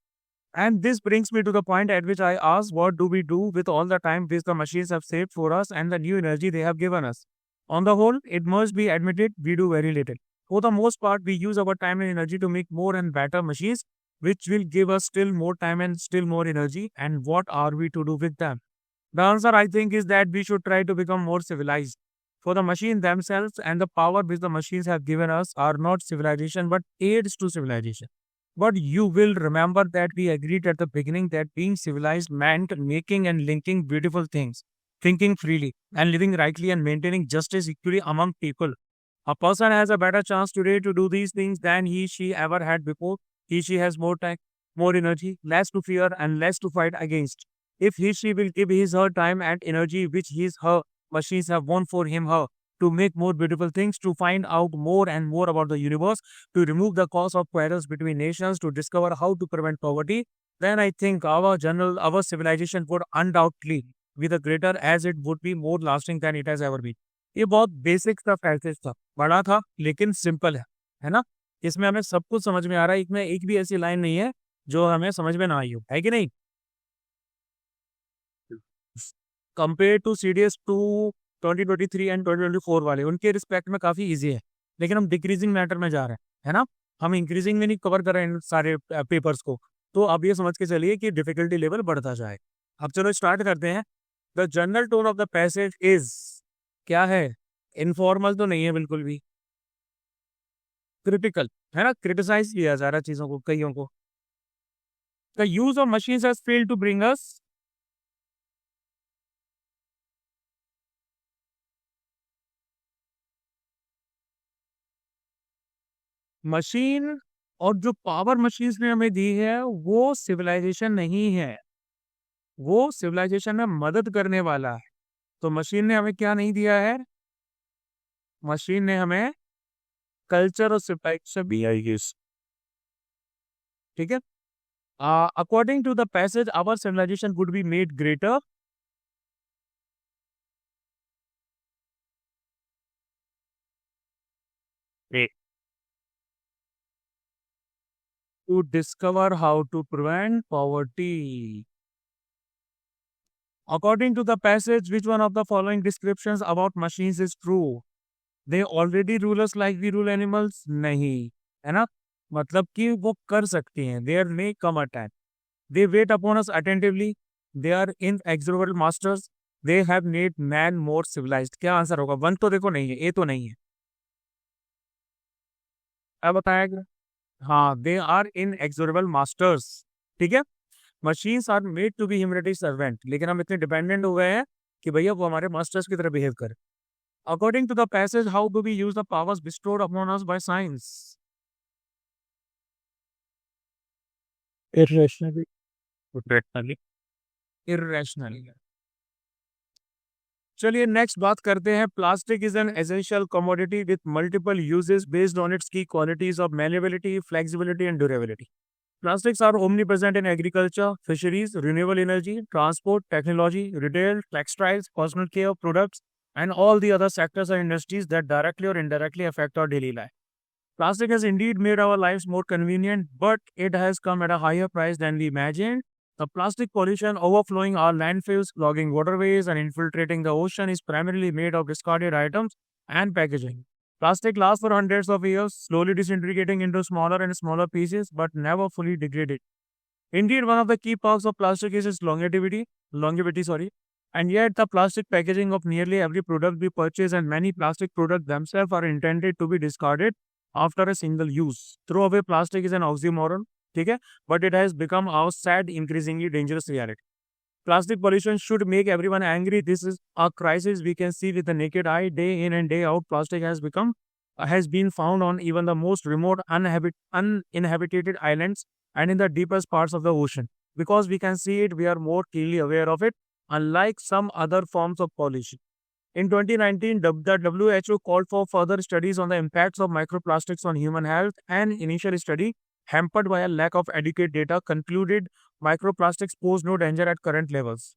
And this brings me to the point at which I ask, what do we do with all the time which the machines have saved for us and the new energy they have given us? On the whole, it must be admitted we do very little. For the most part, we use our time and energy to make more and better machines, which will give us still more time and still more energy. And what are we to do with them? The answer, I think, is that we should try to become more civilized. for the machine themselves and the power which the machines have given us are not civilization but aids to civilization. But you will remember that we agreed at the beginning that being civilized meant making and linking beautiful things, thinking freely, and living rightly and maintaining justice equally among people. A person has a better chance today to do these things than she ever had before. She has more time, more energy, less to fear, and less to fight against. If she will give her time and energy, which her machines have won for her, to make more beautiful things, to find out more and more about the universe, to remove the cause of quarrels between nations, to discover how to prevent poverty, then I think our civilization would undoubtedly be the greater, as it would be more lasting than it has ever been. ये बहुत basic सा passage था, बड़ा था लेकिन simple है ना? इसमें हमें सब कुछ समझ में आ रहा है, इसमें एक भी ऐसी लाइन नहीं है जो हमें समझ में ना आई हो, है कि नहीं? कंपेयर टू CDS 2 2023 एंड 2024 वाले उनके रिस्पेक्ट में काफी इजी है, लेकिन हम डिक्रीजिंग मैटर में जा रहे हैं, है ना? हम इंक्रीजिंग में नहीं कवर कर रहे हैं इन सारे पेपर्स को, तो अब ये समझ के चलिए कि डिफिकल्टी लेवल बढ़ता जाए। अब चलो स्टार्ट करते हैं। The general tone of the passage is, क्या है? इनफॉर्मल तो नहीं है बिल्कुल भी, क्रिटिकल है ना? क्रिटिसाइज किया जा रहा है चीजों को, कईयों को। The use of machines has failed to bring us machine, और जो पावर मशीन्स ने हमें दी है वो सिविलाइजेशन नहीं है, वो सिविलाइजेशन में मदद करने वाला है। तो मशीन ने हमें क्या नहीं दिया है? मशीन ने हमें कल्चर और सिविलाइजेशन दिया है, ठीक है? According to the passage our civilisation would be made greater to discover how to prevent poverty. According to the passage, which one of the following descriptions about machines is true? They already rule us like we rule animals? नहीं, है ना? मतलब कि वो कर सकती हैं, there may come a time. They wait upon us attentively. They are inexorable masters. They have made man more civilized. क्या आंसर होगा? वन तो देखो नहीं है, ए तो नहीं है, अब बताएगा। हाँ, दे आर इनएक्सोरेबल मास्टर्स, ठीक है? Machines are made to be humanity servant, लेकिन हम इतने डिपेंडेंट हो गए हैं कि भैया वो हमारे मास्टर्स की तरह बिहेव करे। According to the passage, how do we use the powers bestowed upon us by science? irrationally. Irrationally. चलिए नेक्स्ट बात करते हैं। Plastic is an essential commodity with multiple uses based on its key qualities of malleability, flexibility and durability. Plastics are omnipresent in agriculture, fisheries, renewable energy, transport, technology, retail, textiles, personal care products, and all the other sectors and industries that directly or indirectly affect our daily life. Plastic has indeed made our lives more convenient, but it has come at a higher price than we imagined. The plastic pollution overflowing our landfills, clogging waterways, and infiltrating the ocean is primarily made of discarded items and packaging. Plastic lasts for hundreds of years, slowly disintegrating into smaller and smaller pieces, but never fully degraded. Indeed, one of the key perks of plastic is its longevity, and yet the plastic packaging of nearly every product we purchase and many plastic products themselves are intended to be discarded after a single use. Throwaway plastic is an oxymoron, okay? But it has become our sad, increasingly dangerous reality. Plastic pollution should make everyone angry. This is a crisis we can see with the naked eye. Day in and day out, plastic has been found on even the most remote uninhabited islands and in the deepest parts of the ocean. Because we can see it, we are more keenly aware of it, unlike some other forms of pollution. In 2019, the WHO called for further studies on the impacts of microplastics on human health. An initial study, hampered by a lack of adequate data, concluded microplastics pose no danger at current levels.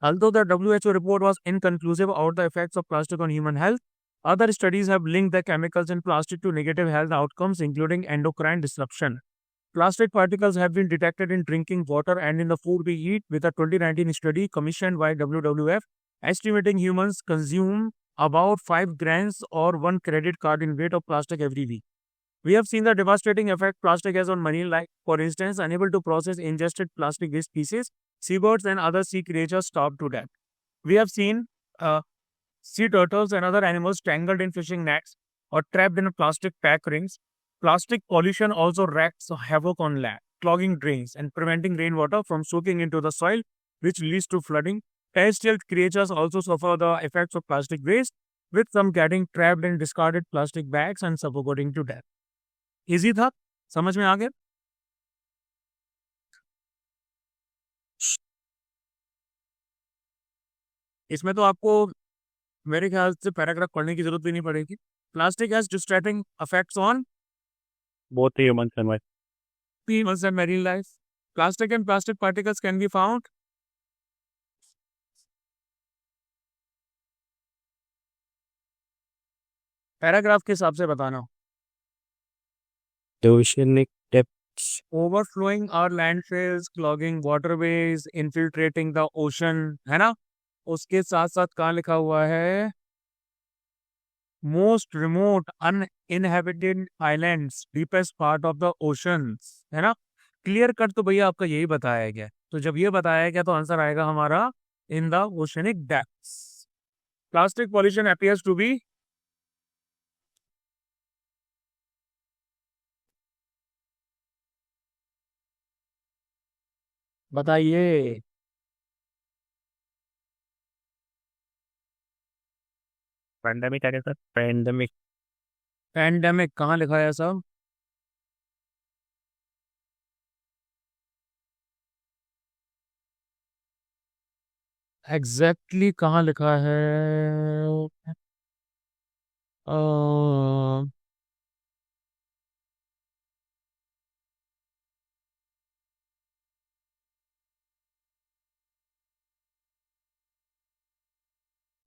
Although the WHO report was inconclusive about the effects of plastic on human health, other studies have linked the chemicals in plastic to negative health outcomes, including endocrine disruption. Plastic particles have been detected in drinking water and in the food we eat, with a 2019 study commissioned by WWF estimating humans consume about 5 grams or 1 credit card in weight of plastic every week. We have seen the devastating effect plastic has on marine life. For instance, unable to process ingested plastic waste pieces, seabirds and other sea creatures starve to death. We have seen sea turtles and other animals tangled in fishing nets or trapped in plastic pack rings. Plastic pollution also wreaks havoc on land, clogging drains and preventing rainwater from soaking into the soil, which leads to flooding. Terrestrial creatures also suffer the effects of plastic waste, with some getting trapped in discarded plastic bags and suffocating to death. Easy था, समझ में आ गया? इसमें तो आपको मेरे ख्याल से पैराग्राफ पढ़ने की जरूरत भी नहीं पड़ेगी. Plastic has destructing effects on Both the humans and wild. animals and marine life. Plastic and plastic particles can be found. Paragraph के हिसाब से बताना. The oceanic depths. Overflowing our landfills, clogging waterways, infiltrating the ocean, है ना? उसके साथ साथ कहाँ लिखा हुआ है? Most remote uninhabited islands, deepest part of the oceans, है ना? क्लियर कट तो भैया आपका यही बताया गया. तो जब ये बताया गया तो आंसर आएगा हमारा in the oceanic depths. Plastic pollution appears to be बताइए. Pandemic, I guess. Pandemic. Pandemic कहाँ लिखा है सब? एग्जैक्टली कहाँ लिखा है? अ,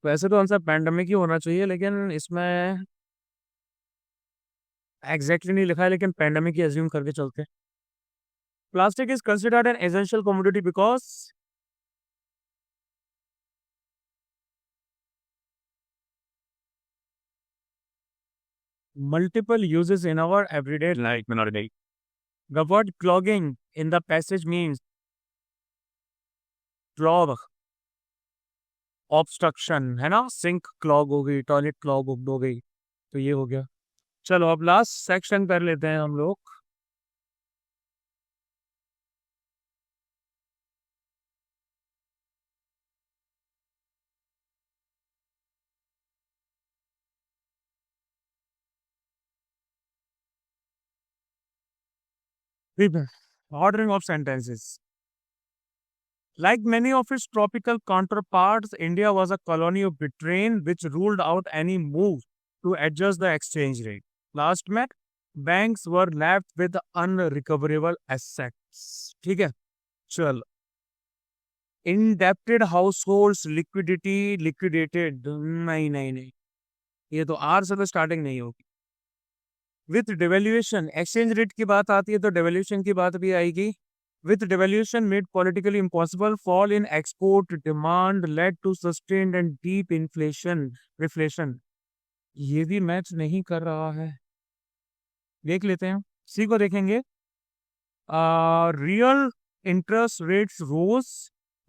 वैसे तो आंसर पैंडेमिक ही होना चाहिए, लेकिन इसमें एग्जैक्टली नहीं लिखा है, लेकिन पैंडेमिक ही अज्यूम करके चलते हैं. Plastic is considered an essential commodity because multiple uses in our everyday life. The word clogging in the passage means clog, obstruction, है ना? सिंक क्लॉग हो गई, टॉयलेट क्लॉग हो गई, तो ये हो गया. चलो अब लास्ट सेक्शन कर लेते हैं हम लोग. Ordering of sentences. Like many of its tropical counterparts, India was a colony of Britain which ruled out any move to adjust the exchange rate. Last met, banks were left with unrecoverable assets. ठीक है, चल. Indebted households liquidated. नहीं, ये तो are से तो स्टार्टिंग नहीं होगी. विथ डिवेल्यूएशन एक्सचेंज रेट की बात आती है तो डिवेल्यूएशन की बात भी आएगी. With devaluation made politically impossible fall in export demand led to sustained and deep reflation. ये भी मैच नहीं कर रहा है. देख लेते हैं, सी को देखेंगे. Real interest rates rose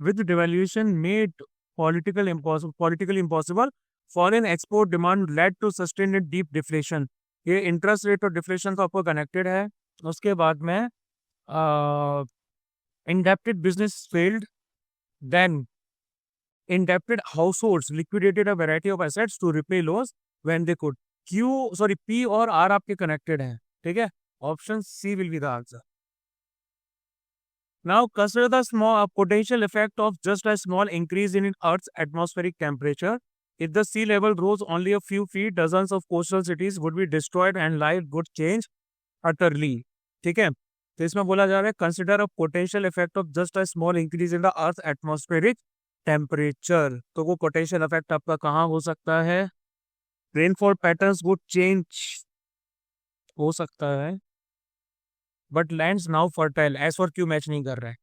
with devaluation made politically impossible fall in export demand led to sustained and deep deflation. ये इंटरेस्ट रेट और डिफ्लेशन तो आपको कनेक्टेड है. उसके बाद में indebted business failed, then indebted households liquidated a variety of assets to repay loans when they could. P और R आपके कनेक्टेड हैं. ठीक है, option C will be the answer. Now consider the small potential effect of just a small increase in Earth's atmospheric temperature. If the sea level rose only a few feet, dozens of coastal cities would be destroyed and life would change utterly. ठीक है, तो इसमें बोला जा रहा है consider a potential effect of just a small increase in the earth atmospheric temperature. तो वो पोटेंशियल इफेक्ट आपका कहाँ हो सकता है? रेनफॉल पैटर्न्स वुड चेंज हो सकता है, but lands now fertile. As for Q match नहीं कर रहा है.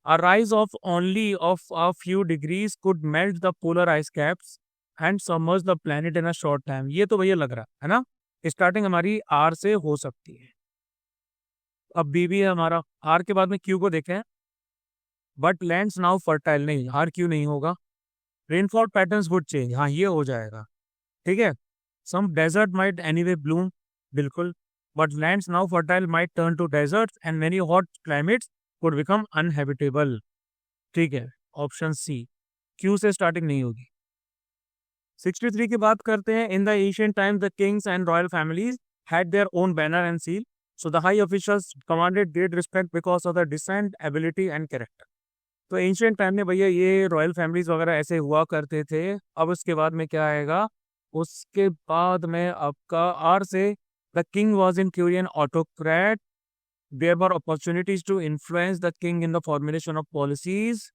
A rise of only of a few degrees could melt the polar ice caps and submerge the planet in a short time. ये तो भैया लग रहा है ना. स्टार्टिंग हमारी आर से हो सकती है. अब बी भी है हमारा. आर के बाद में क्यू को देखें. बट लैंड्स नाउ फर्टाइल, नहीं, आर क्यू नहीं होगा. रेनफॉल पैटर्न्स वुड चेंज, हाँ ये हो जाएगा, ठीक है। Some desert might anyway bloom, बिल्कुल, but lands now fertile might turn to deserts and many hot climates would become uninhabitable, ठीक है। ऑप्शन सी, क्यू से स्टार्टिंग नहीं होगी। 63 की बात करते हैं। In the ancient time the kings and royal families had their own banner and seal, so the high officials commanded great respect because of the decent ability and character. तो ancient time में भैया ये royal families वगैरह ऐसे हुआ करते थे। अब उसके बाद में क्या आएगा, उसके बाद में आपका आर से, the king was in theory an autocrat, there were opportunities to influence the king in the formulation of policies,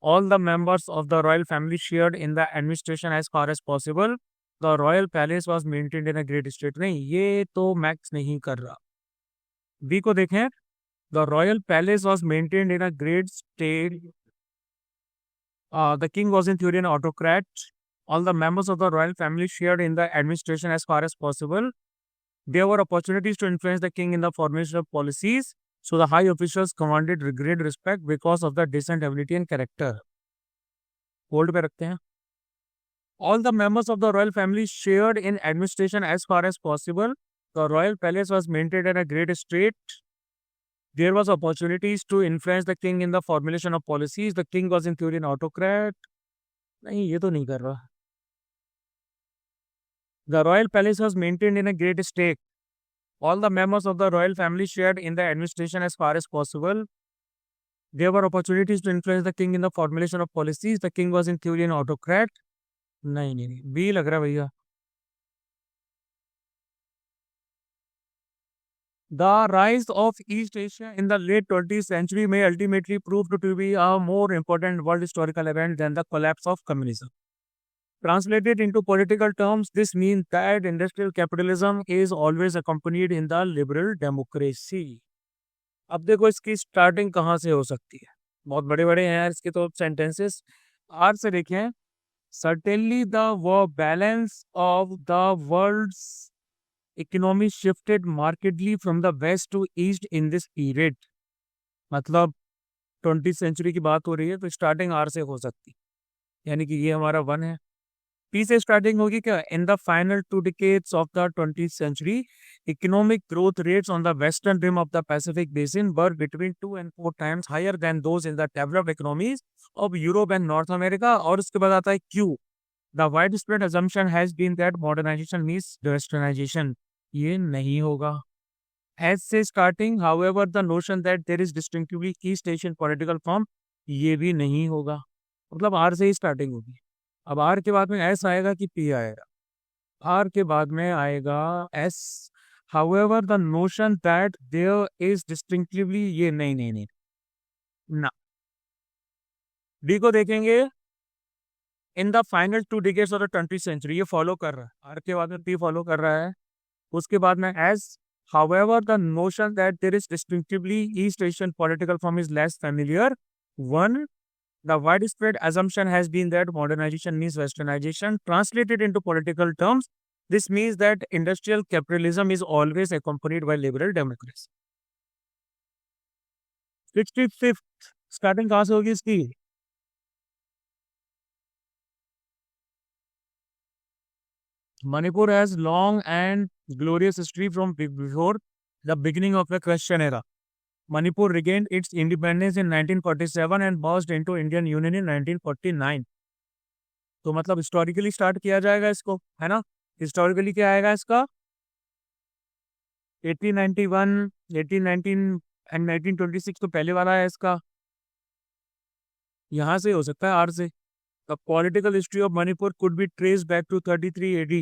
all the members of the royal family shared in the administration as far as possible, the royal palace was maintained in a great state। नहीं, ये तो max नहीं कर रहा। B को देखें, the royal palace was maintained in a great state, the king was in theory an autocrat, all the members of the royal family shared in the administration as far as possible, there were opportunities to influence the king in the formation of policies, so the high officials commanded great respect because of the decent ability and character। Hold पे रखते हैं। All the members of the royal family shared in administration as far as possible, the royal palace was maintained in a great state, there was opportunities to influence the king in the formulation of policies, the king was in theory an autocrat। नहीं, ये तो नहीं कर रहा। The royal palace was maintained in a great state, all the members of the royal family shared in the administration as far as possible, there were opportunities to influence the king in the formulation of policies, the king was in theory an autocrat। नहीं नहीं नहीं, B लग रहा है भैया। The rise of East Asia in the late 20th century may ultimately prove to be a more important world historical event than the collapse of communism। Translated into political terms, this means that industrial capitalism is always accompanied in the liberal democracy। अब देखो इसकी starting कहाँ से हो सकती है, बहुत बड़े बड़े हैं यार इसके तो सेंटेंसेस। आर से देखें, certainly the balance of the world's economy shifted markedly from the west to east in this period। मतलब 20th सेंचुरी की बात हो रही है तो स्टार्टिंग आर से हो सकती है, यानी कि ये हमारा 1 है। पी से स्टार्टिंग होगी क्या, in the final 2 decades of the 20th century economic growth rates on the western rim of the Pacific basin were between 2 and 4 times higher than those in the developed economies of Europe and North America। और उसके बाद आता है Q, the widespread assumption has been that modernization means westernization। ये नहीं होगा। As से starting, however, the notion that there is distinctively East Asian political form, ये भी नहीं होगा। मतलब आर से ही स्टार्टिंग होगी। अब आर के बाद में एस आएगा कि पी आएगा, आर के बाद में आएगा S. However, the notion that there is distinctively, ये नहीं नहीं नहीं ना। डी को देखेंगे, in the final 2 decades of the 20th century, ये फॉलो कर रहा है। आर के बाद में पी फॉलो कर रहा है। उसके बाद में S, however, the notion that there is distinctively East Asian political form is less familiar। 1, the widespread assumption has been that modernization means westernization। Translated into political terms, this means that industrial capitalism is always accompanied by liberal democracy। 65th starting कहां से होगी इसकी, Manipur has long and glorious history from before the beginning of the Christian era। Manipur regained its independence in 1947 and merged into Indian Union in 1949। तो मतलब historically start किया जाएगा इसको, है ना। हिस्टोरिकली क्या आएगा इसका, 1891, 1819 एंड 1926 तो पहले वाला है इसका, यहाँ से हो सकता है आर से। The political history of Manipur could be traced back to 33 AD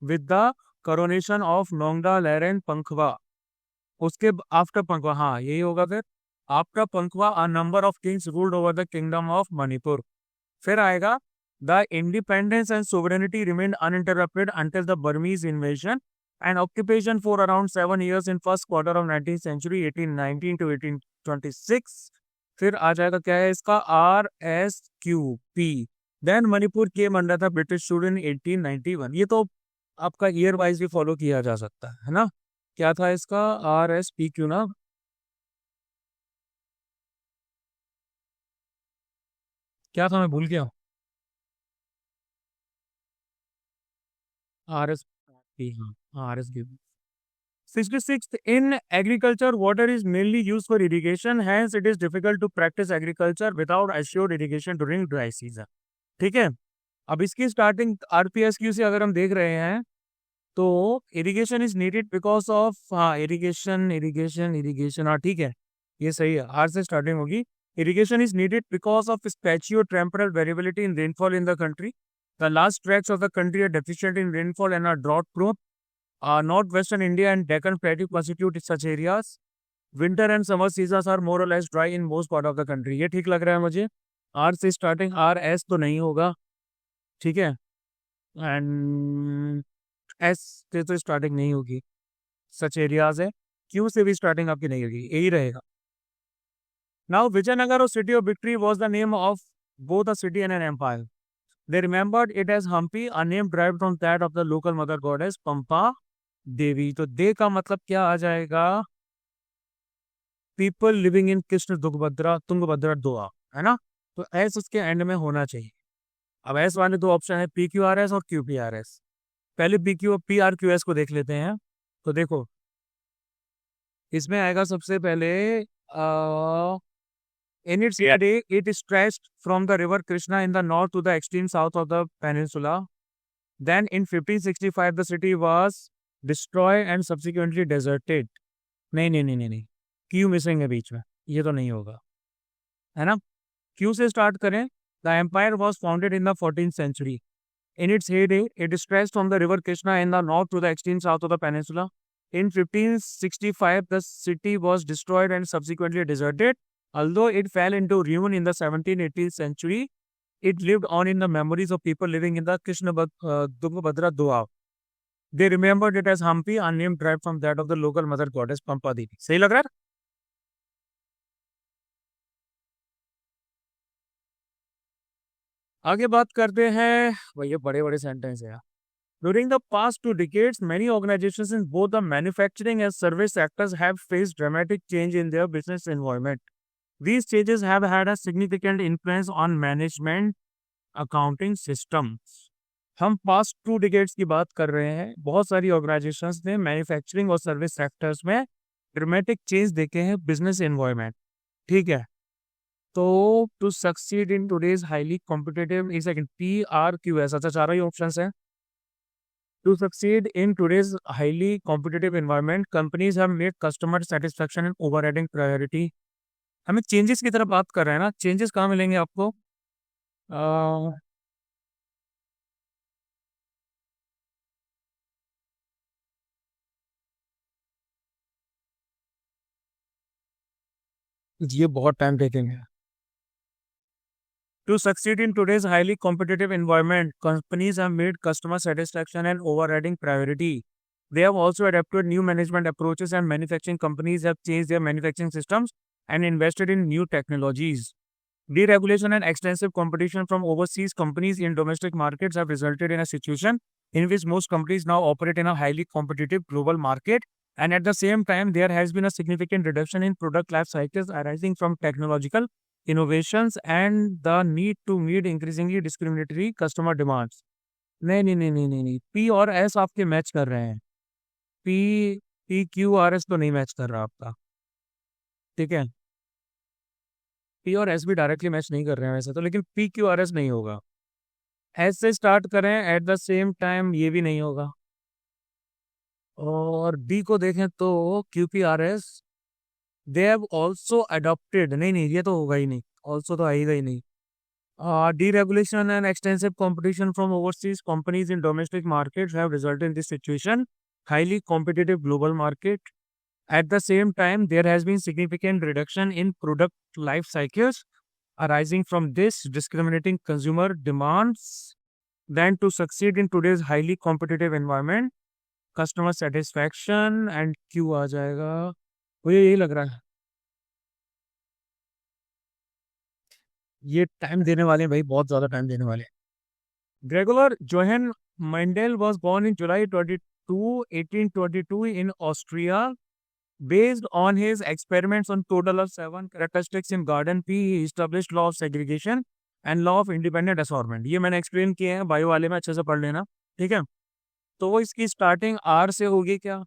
with the coronation of Nongda Laren Pankhwa। उसके आफ्टर पंखवा, हाँ यही होगा फिर, after पंखवा a number of kings ruled over the kingdom of Manipur। फिर आएगा, the independence and sovereignty remained uninterrupted until the Burmese invasion and occupation for around 7 years in first quarter of 19th century 1819 to 1826। फिर आ जाएगा क्या है इसका, R S Q P. Then Manipur came under था British rule in 1891। ये तो आपका year wise भी फॉलो किया जा सकता है ना। क्या था इसका, आर एस पी क्यू ना, क्या था मैं भूल गया। RS, हाँ, RS given. 66th, in agriculture, water is mainly used for irrigation. Hence, it is difficult to practice agriculture without assured irrigation during dry season. ठीक है. अब इसकी स्टार्टिंग RPSQ से अगर हम देख रहे हैं तो irrigation is needed because of, हाँ, इरिगेशन, हाँ ठीक है, ये सही है, आर से स्टार्टिंग होगी. Irrigation is needed because of spatio temporal variability in rainfall in the country. The vast tracts of the country are deficient in rainfall and are drought prone. North western India and Deccan plateau constitute such areas. Winter and summer seasons are more or less dry in most part of the country. ये ठीक लग रहा है मुझे. Are से starting, R S तो नहीं होगा, ठीक है, एंड एस से तो स्टार्टिंग नहीं होगी, सच एरियाज है. क्यू से भी स्टार्टिंग आपकी नहीं होगी, यही रहेगा. Now Vijayanagara or city of victory was the name of both a city and an empire. They remembered it as Hampi, a name derived from that of the local mother goddess Pampa Devi. तो they का मतलब क्या आ जाएगा? People living in Krishna Tungabhadra doab, है ना. तो S उसके एंड में होना चाहिए. अब एस वाले दो ऑप्शन है, PQRS और QPRS. पहले PRQS को देख लेते हैं. तो देखो इसमें आएगा सबसे पहले, in its day it stretched from the river Krishna in the north to the extreme south of the peninsula. Then in 1565 the city was destroy and subsequently deserted. नहीं, क्यू मिसिंग है बीच में, ये तो नहीं होगा, है ना. क्यू से स्टार्ट करें. The empire was founded in the 14th century. In its heyday, it stretched from the river Krishna in the north to the extreme south of the peninsula. In 1565, the city was destroyed and subsequently deserted. Although it fell into ruin in the 17th-18th century, it lived on in the memories of people living in the Tungabhadra Doab. They remembered it as Hampi, a name derived from that of the local mother goddess Pampa Devi. सही लग रहा है? आगे बात करते हैं, ये बड़े बड़े सेंटेंस है. During the past 2 decades, many organizations in both the manufacturing and service sectors have faced dramatic change in their business environment. These changes have had a significant influence on management accounting systems. हम past 2 decades की बात कर रहे हैं. बहुत सारी organisations ने manufacturing और सर्विस सेक्टर्स में ड्रामेटिक चेंज देखे हैं बिजनेस एनवायरनमेंट, ठीक है. तो to succeed in today's highly competitive, एक सेकंड, PRQS, अच्छा चारों ही ऑप्शंस हैं. To succeed in today's highly competitive environment, companies have made customer satisfaction an overriding priority. हमें चेंजेस की तरफ बात कर रहे हैं ना. चेंजेस कहाँ मिलेंगे आपको? ये बहुत टाइम टेकिंग है. To succeed in today's highly competitive environment, companies have made customer satisfaction an overriding priority. They have also adapted new management approaches, and manufacturing companies have changed their manufacturing systems and invested in new technologies. Deregulation and extensive competition from overseas companies in domestic markets have resulted in a situation in which most companies now operate in a highly competitive global market, and at the same time, there has been a significant reduction in product life cycles arising from technological innovations and the need to meet increasingly discriminatory customer demands. नहीं, P और S आपके match कर रहे हैं. PQRS तो नहीं match कर रहा आपका, ठीक है. P और S भी डायरेक्टली मैच नहीं कर रहे हैं वैसे तो, लेकिन PQRS नहीं होगा. S से स्टार्ट करें एट द सेम टाइम, ये भी नहीं होगा. और D को देखें तो QPRS, they have also adopted, नहीं, ये तो होगा ही नहीं, ऑल्सो तो आएगा ही नहीं. Deregulation and extensive competition from overseas companies in domestic markets have resulted in this situation, highly competitive global market. At the same time, there has been significant reduction in product life cycles arising from this discriminating consumer demands. Then to succeed in today's highly competitive environment, customer satisfaction and Q आ जाएगा. मुझे यही लग रहा है, ये time देने वाले हैं भाई, बहुत ज्यादा टाइम देने वाले हैं. Gregor Johann Mendel was born in July 22, 1822 in Austria. Based on his experiments on total of 7 characteristics in garden P, he established law of segregation and law of independent assortment. ये मैंने explain किए हैं, bio वाले में अच्छे से पढ़ लेना, ठीक है. तो वो इसकी स्टार्टिंग आर से होगी क्या,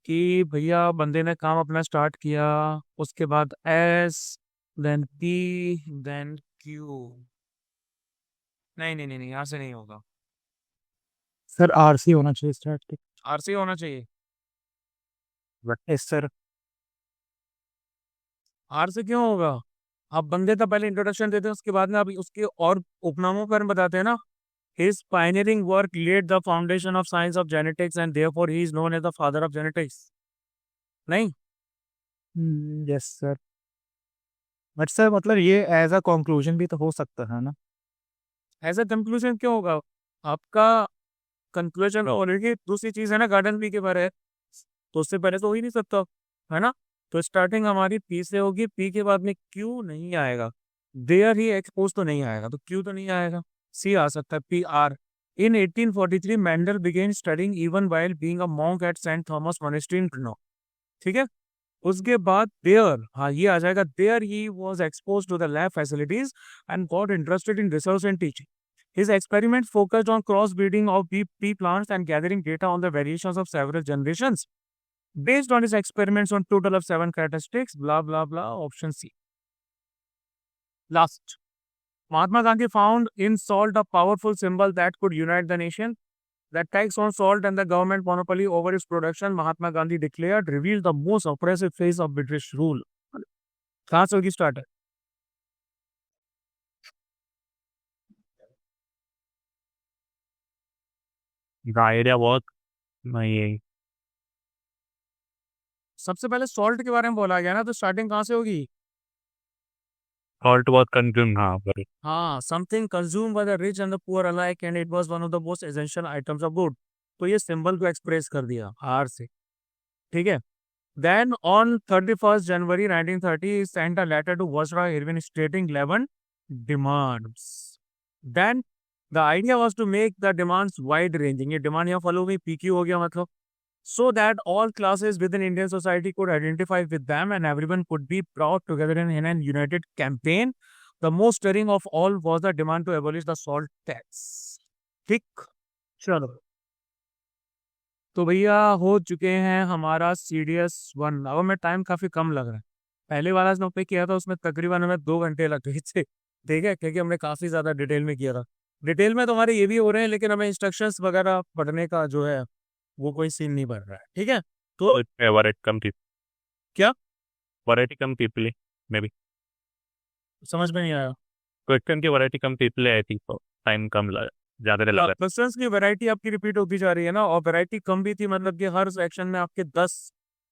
कि भैया बंदे ने काम अपना स्टार्ट किया, उसके बाद S, then P, then Q. नहीं नहीं नहीं नहीं, यहाँ से नहीं होगा। सर आरसी होना चाहिए स्टार्ट। आर से होना चाहिए। Yes sir. आर से क्यों होगा? आप बंदे तो पहले इंट्रोडक्शन देते हैं, उसके बाद में आप उसके और उपनामों पर बताते हैं ना। His pioneering work laid the foundation of science of genetics and therefore he is known as the father of genetics. नहीं? Yes sir. बट सर मतलब ये एज अ कंक्लूजन भी तो हो सकता है ना। ऐसा कंक्लूजन क्यों होगा? आपका कंक्लूजन होने की दूसरी चीज है ना, गार्डन बी के बारे है, तो उससे पहले तो हो ही नहीं सकता, है ना। तो स्टार्टिंग हमारी पी से होगी, पी के बाद में क्यू नहीं आएगा, देयर ही एक्सपोज तो नहीं आएगा, तो क्यू तो नहीं आएगा, सी आ सकता है, P R. In 1843 Mendel began studying even while being a monk at Saint Thomas monastery in Brno. ठीक है। उसके बाद देयर, हाँ ये आ जाएगा, there he was expose to the lab facilities and got interested in research and teaching. His experiment focused on crossbreeding of pea plants and gathering data on the variations of several generations. Based on his experiments on total of 7 characteristics, blah blah blah. Option C. Last. Mahatma Gandhi found in salt a powerful symbol that could unite the nation. That tax on salt and the government monopoly over its production, Mahatma Gandhi declared, revealed the most oppressive phase of British rule. कहाँ से होगी start है? The idea was my सबसे पहले salt के बारे में बोला गया ना, तो स्टार्टिंग कहाँ से होगी? salt was consumed. हाँ but हाँ, something consume by the rich and the poor alike and it was one of the most essential items of good. तो ये सिंबल को एक्सप्रेस कर दिया आर से। ठीक है। Then on 31 January 1930 he sent a letter to Vajra Irvin stating 11 demands. Then the idea was to make the demands wide ranging. ये demand यहाँ फॉलो हुई, पीक्यू हो गया मतलब, so that all classes within Indian society could identify with them and everyone could be brought together in an united campaign. The most stirring of all was the demand to abolish the salt tax. ठीक, चलो तो भैया हो चुके हैं हमारा CDS 1। अब हमें टाइम काफी कम लग रहा है, पहले वाला जो पे किया था उसमें तकरीबन हमें 2 घंटे लग गए थे। ठीक है, क्योंकि हमने काफी ज्यादा डिटेल में किया था। डिटेल में तो हमारे ये भी हो रहे हैं, लेकिन हमें इंस्ट्रक्शंस वगैरह पढ़ने का जो है वो कोई सीन नहीं बन रहा है। ठीक है, तो variety come people. क्या Variety come people maybe. समझ में नहीं आया? Question की variety come people I think so. Time कम लगा, ज़्यादा लगा। क्वेश्चंस की वैरायटी आपकी रिपीट होती जा रही है ना, और वैरायटी कम भी थी, मतलब कि हर सेक्शन में आपके 10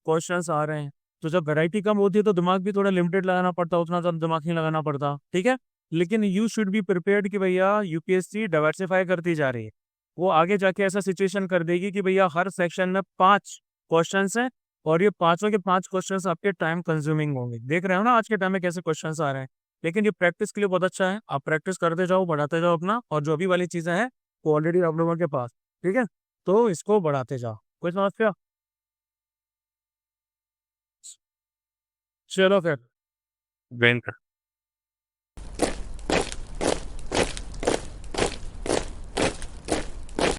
क्वेश्चंस आ रहे हैं। तो जब वैरायटी कम होती है तो दिमाग भी थोड़ा लिमिटेड लगाना पड़ता, उतना तो दिमाग नहीं लगाना पड़ता। ठीक है, लेकिन यू शुड बी प्रिपेयर्ड कि भैया यूपीएससी डाइवर्सिफाई करती जा रही है। वो आगे जाके ऐसा सिचुएशन कर देगी कि भैया हर सेक्शन में 5 क्वेश्चन हैं, और ये पांचों के 5 क्वेश्चन आपके टाइम कंज्यूमिंग होंगे। देख रहे हो ना आज के टाइम में कैसे क्वेश्चन आ रहे हैं। लेकिन ये प्रैक्टिस के लिए बहुत अच्छा है, आप प्रैक्टिस करते जाओ, बढ़ाते जाओ अपना, और जो अभी वाली चीजें हैं वो ऑलरेडी आप लोगों के पास। ठीक है, तो इसको बढ़ाते जाओ। कोई समस्या? चलो फिर। When